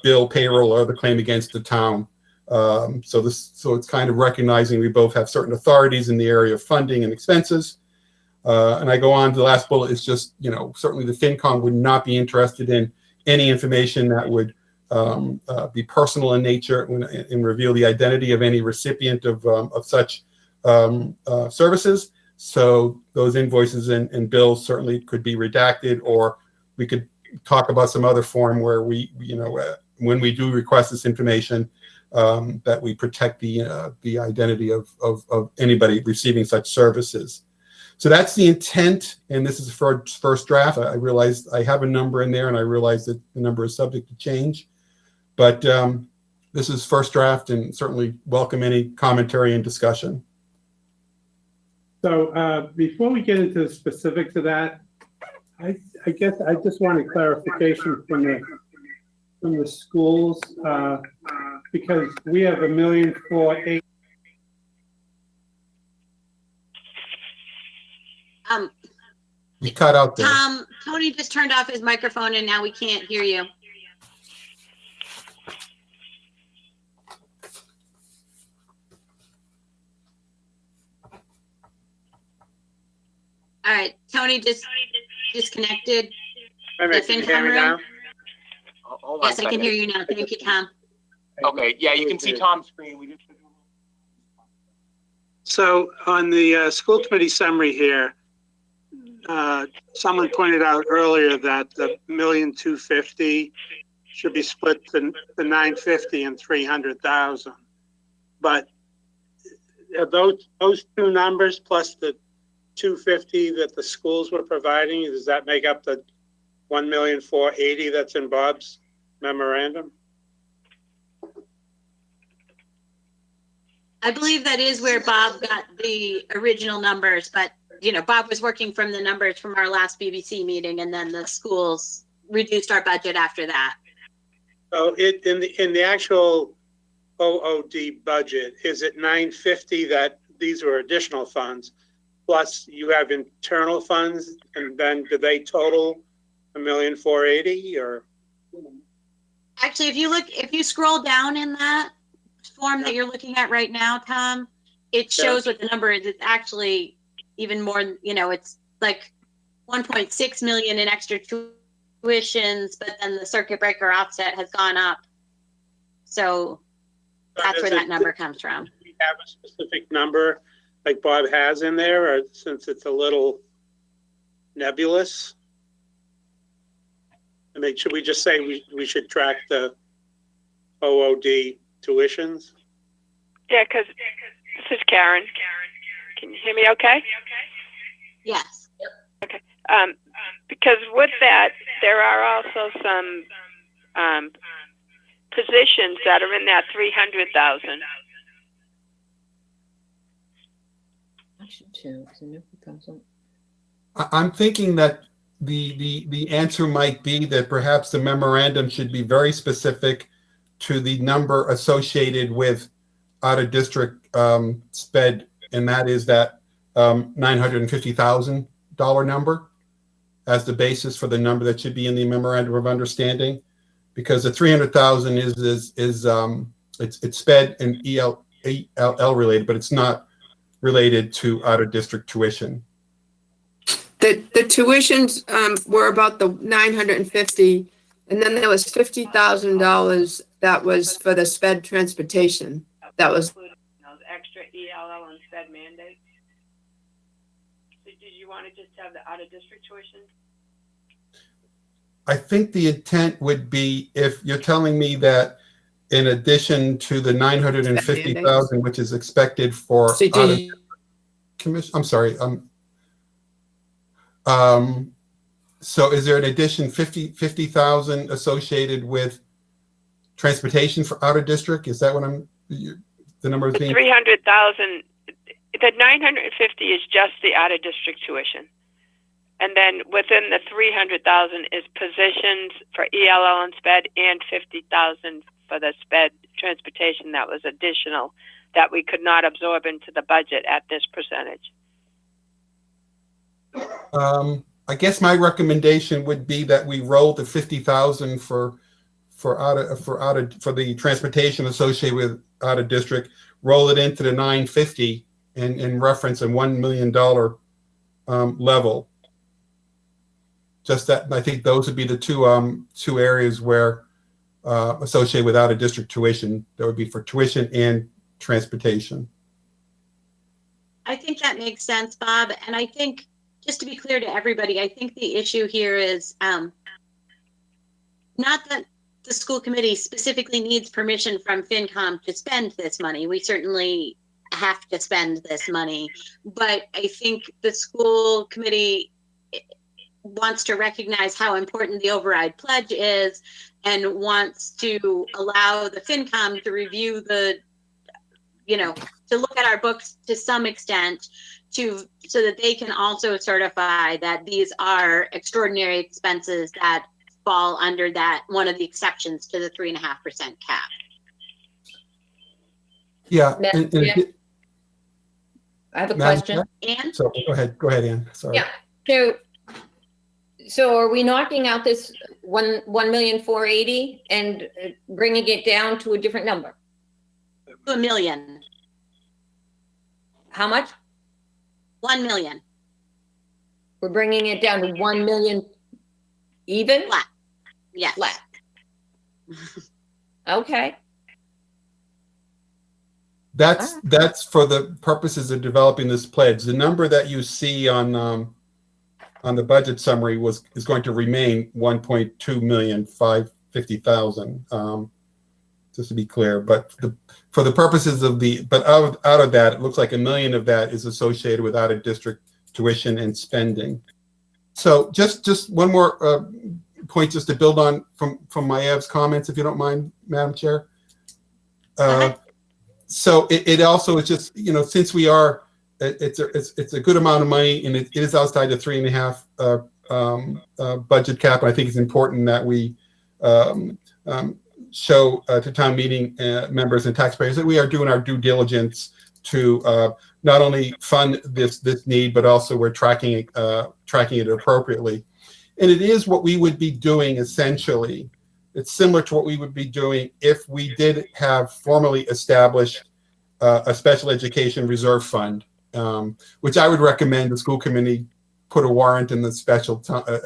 Speaker 2: bill, payroll, or other claim against the town. So it's kind of recognizing we both have certain authorities in the area of funding and expenses. And I go on to the last bullet. It's just, certainly the FinCom would not be interested in any information that would be personal in nature and reveal the identity of any recipient of such services. So those invoices and bills certainly could be redacted, or we could talk about some other form where we, when we do request this information, that we protect the identity of anybody receiving such services. So that's the intent, and this is for first draft. I realized I have a number in there, and I realize that the number is subject to change. But this is first draft, and certainly welcome any commentary and discussion.
Speaker 4: So before we get into the specifics of that, I guess I just wanted clarification from the schools, because we have $1,408,000.
Speaker 2: You cut out there.
Speaker 1: Tony just turned off his microphone and now we can't hear you. All right, Tony just disconnected.
Speaker 10: Wait a minute, can you hear me now?
Speaker 7: Hold on
Speaker 1: Yes,
Speaker 7: a
Speaker 1: I can
Speaker 7: second.
Speaker 1: hear you now. Thank you, Tom.
Speaker 9: Okay, yeah, you can see Tom's screen.
Speaker 10: So on the school committee summary here, someone pointed out earlier that the $1,250,000 should be split to the $950,000 and $300,000. But are those two numbers plus the $250,000 that the schools were providing, does that make up the $1,480,000 that's in Bob's memorandum?
Speaker 1: I believe that is where Bob got the original numbers, but Bob was working from the numbers from our last BBC meeting, and then the schools reduced our budget after that.
Speaker 10: So in the actual OOD budget, is it $950,000 that these were additional funds, plus you have internal funds, and then do they total $1,480,000 or?
Speaker 1: Actually, if you scroll down in that form that you're looking at right now, Tom, it shows what the number is. It's actually even more, it's like 1.6 million in extra tuitions, but then the circuit breaker offset has gone up. So that's where that number comes from.
Speaker 10: Do we have a specific number like Bob has in there, or since it's a little nebulous? I mean, should we just say we should track the OOD tuitions?
Speaker 5: Yeah, because this is Karen. Can you hear me okay?
Speaker 1: Yes.
Speaker 5: Okay. Because with that, there are also some positions that are in that 300,000.
Speaker 2: I'm thinking that the answer might be that perhaps the memorandum should be very specific to the number associated with out-of-district sped, and that is that $950,000 number as the basis for the number that should be in the memorandum of understanding, because the 300,000 is it's sped and ELL related, but it's not related to out-of-district tuition.
Speaker 11: The tuitions were about the 950, and then there was $50,000 that was for the sped transportation. That was
Speaker 5: Those extra ELL and sped mandates. So did you want to just have the out-of-district tuition?
Speaker 2: I think the intent would be, if you're telling me that in addition to the 950,000, which is expected for commission, I'm sorry. So is there an addition 50,000 associated with transportation for out of district? Is that what the number of things?
Speaker 5: 300,000. The 950 is just the out-of-district tuition. And then within the 300,000 is positions for ELL and SPED, and 50,000 for the SPED transportation that was additional, that we could not absorb into the budget at this percentage.
Speaker 2: I guess my recommendation would be that we roll the 50,000 for the transportation associated with out of district, roll it into the 950 and reference a $1 million level. Just that, I think those would be the two areas where associated with out of district tuition. That would be for tuition and transportation.
Speaker 1: I think that makes sense, Bob. And I think, just to be clear to everybody, I think the issue here is not that the school committee specifically needs permission from FinCom to spend this money. We certainly have to spend this money, but I think the school committee wants to recognize how important the override pledge is and wants to allow the FinCom to review the, to look at our books to some extent so that they can also certify that these are extraordinary expenses that fall under that one of the exceptions to the 3.5% cap.
Speaker 2: Yeah.
Speaker 6: I have a question.
Speaker 1: And
Speaker 2: So go ahead, Ann. Sorry.
Speaker 6: Yeah. So are we knocking out this 1,480,000 and bringing it down to a different number?
Speaker 1: $1 million.
Speaker 6: How much?
Speaker 1: 1 million.
Speaker 6: We're bringing it down to 1 million even?
Speaker 1: Flat. Yes.
Speaker 6: Flat. Okay.
Speaker 2: That's for the purposes of developing this pledge. The number that you see on the budget summary is going to remain 1,250,000. Just to be clear, but for the purposes of out of that, it looks like $1 million of that is associated with out of district tuition and spending. So just one more point, just to build on from Maev's comments, if you don't mind, Madam Chair. So it also is just, since we are, it's a good amount of money, and it is outside the 3.5 budget cap. And I think it's important that we show to town meeting members and taxpayers that we are doing our due diligence to not only fund this need, but also we're tracking it appropriately. And it is what we would be doing essentially. It's similar to what we would be doing if we did have formally established a special education reserve fund, which I would recommend the school committee put a warrant in the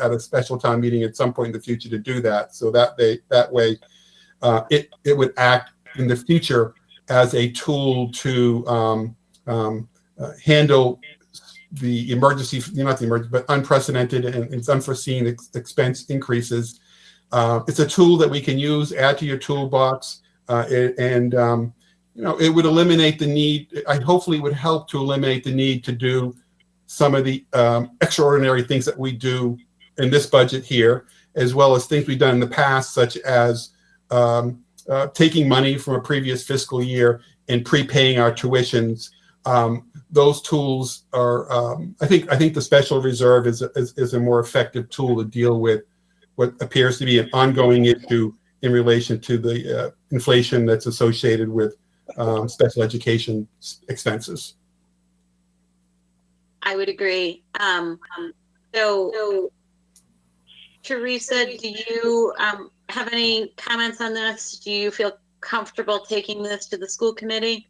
Speaker 2: at a special town meeting at some point in the future to do that, so that way it would act in the future as a tool to handle the emergency, not the emergency, but unprecedented and unforeseen expense increases. It's a tool that we can use, add to your toolbox, and it would eliminate the need. Hopefully, it would help to eliminate the need to do some of the extraordinary things that we do in this budget here, as well as things we've done in the past, such as taking money from a previous fiscal year and prepaying our tuitions. Those tools are, I think the special reserve is a more effective tool to deal with what appears to be an ongoing issue in relation to the inflation that's associated with special education expenses.
Speaker 1: I would agree. So, Teresa, do you have any comments on this? Do you feel comfortable taking this to the school committee?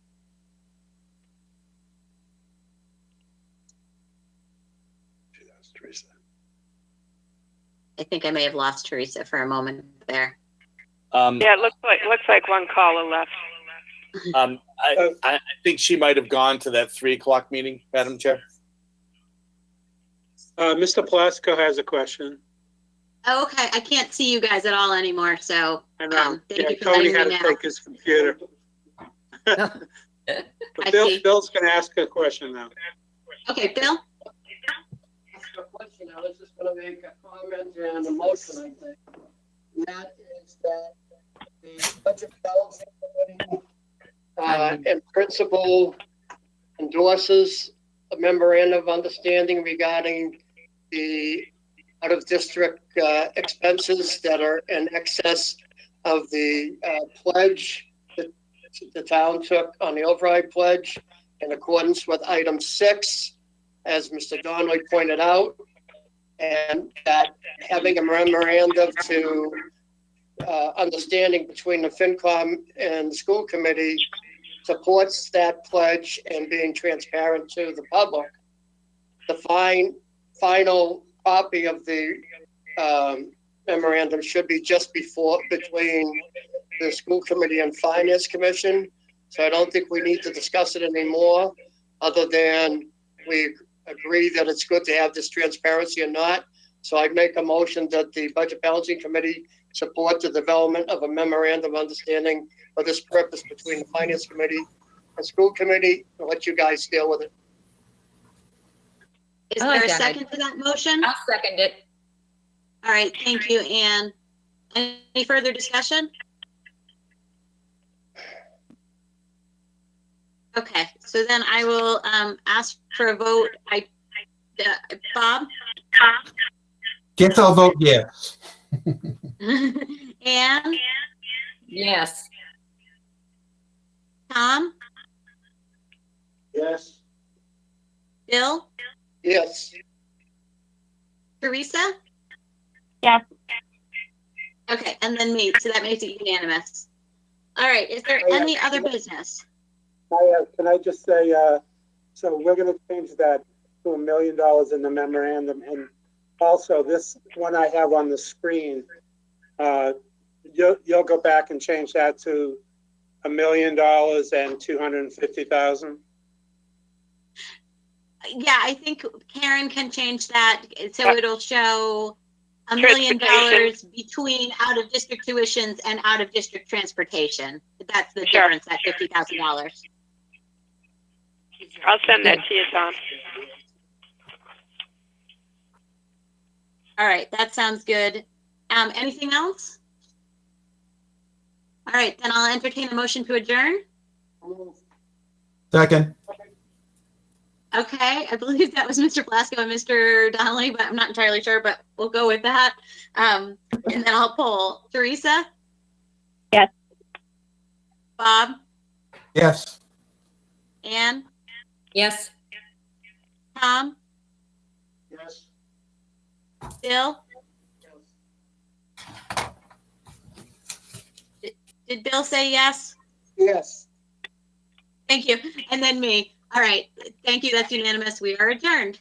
Speaker 1: I think I may have lost Teresa for a moment there.
Speaker 5: Yeah, it looks like one caller left.
Speaker 7: I think she might have gone to that 3 o'clock meeting, Madam Chair.
Speaker 10: Mr. Plasko has a question.
Speaker 1: Oh, okay. I can't see you guys at all anymore, so
Speaker 10: I know.
Speaker 1: thank you for
Speaker 10: Tony
Speaker 1: letting
Speaker 10: had
Speaker 1: me
Speaker 10: to
Speaker 1: know.
Speaker 10: take his computer. But
Speaker 1: I see.
Speaker 10: Bill's going to ask a question now.
Speaker 1: Okay, Bill?
Speaker 3: I was just gonna make a comment and a motion, I think. And that is that the budget balancing committee, in principle, endorses a memorandum of understanding regarding the out-of-district expenses that are in excess of the pledge that the town took on the override pledge in accordance with item 6, as Mr. Donnelly pointed out, and that having a memorandum to understanding between the FinCom and the school committee supports that pledge and being transparent to the public. The final copy of the memorandum should be just between the school committee and finance commission. So I don't think we need to discuss it anymore, other than we agree that it's good to have this transparency or not. So I'd make a motion that the budget balancing committee support the development of a memorandum of understanding for this purpose between the finance committee and school committee. I'll let you guys deal with it.
Speaker 1: Is
Speaker 6: I like
Speaker 1: there a
Speaker 6: that.
Speaker 1: second to that motion?
Speaker 6: I'll second it.
Speaker 1: All right, thank you, Anne. Any further discussion? Okay, so then I will ask for a vote. Bob?
Speaker 2: Guess I'll vote yes.
Speaker 1: Anne?
Speaker 6: Yes.
Speaker 1: Tom?
Speaker 8: Yes.
Speaker 1: Bill?
Speaker 3: Yes.
Speaker 1: Teresa?
Speaker 5: Yes.
Speaker 1: Okay, and then me, so that makes it unanimous. All right, is there any other business?
Speaker 4: Can I just say, so we're gonna change that to $1 million in the memorandum, and also this one I have on the screen, you'll go back and change that to $1 million and 250,000?
Speaker 1: Yeah, I think Karen can change that, so it'll show $1 million between out-of-district tuitions and out-of-district transportation. That's the
Speaker 5: Sure.
Speaker 1: difference, that $50,000.
Speaker 5: I'll send that to you, Tom.
Speaker 1: All right, that sounds good. Anything else? All right, then I'll entertain a motion to adjourn.
Speaker 2: Second.
Speaker 1: Okay, I believe that was Mr. Plasko and Mr. Donnelly, but I'm not entirely sure, but we'll go with that. And then I'll poll. Teresa?
Speaker 5: Yes.
Speaker 1: Bob?
Speaker 2: Yes.
Speaker 1: Anne?
Speaker 6: Yes.
Speaker 1: Tom?
Speaker 8: Yes.
Speaker 1: Bill? Did Bill say yes?
Speaker 3: Yes.
Speaker 1: Thank you. And then me. All right. Thank you. That's unanimous. We are adjourned.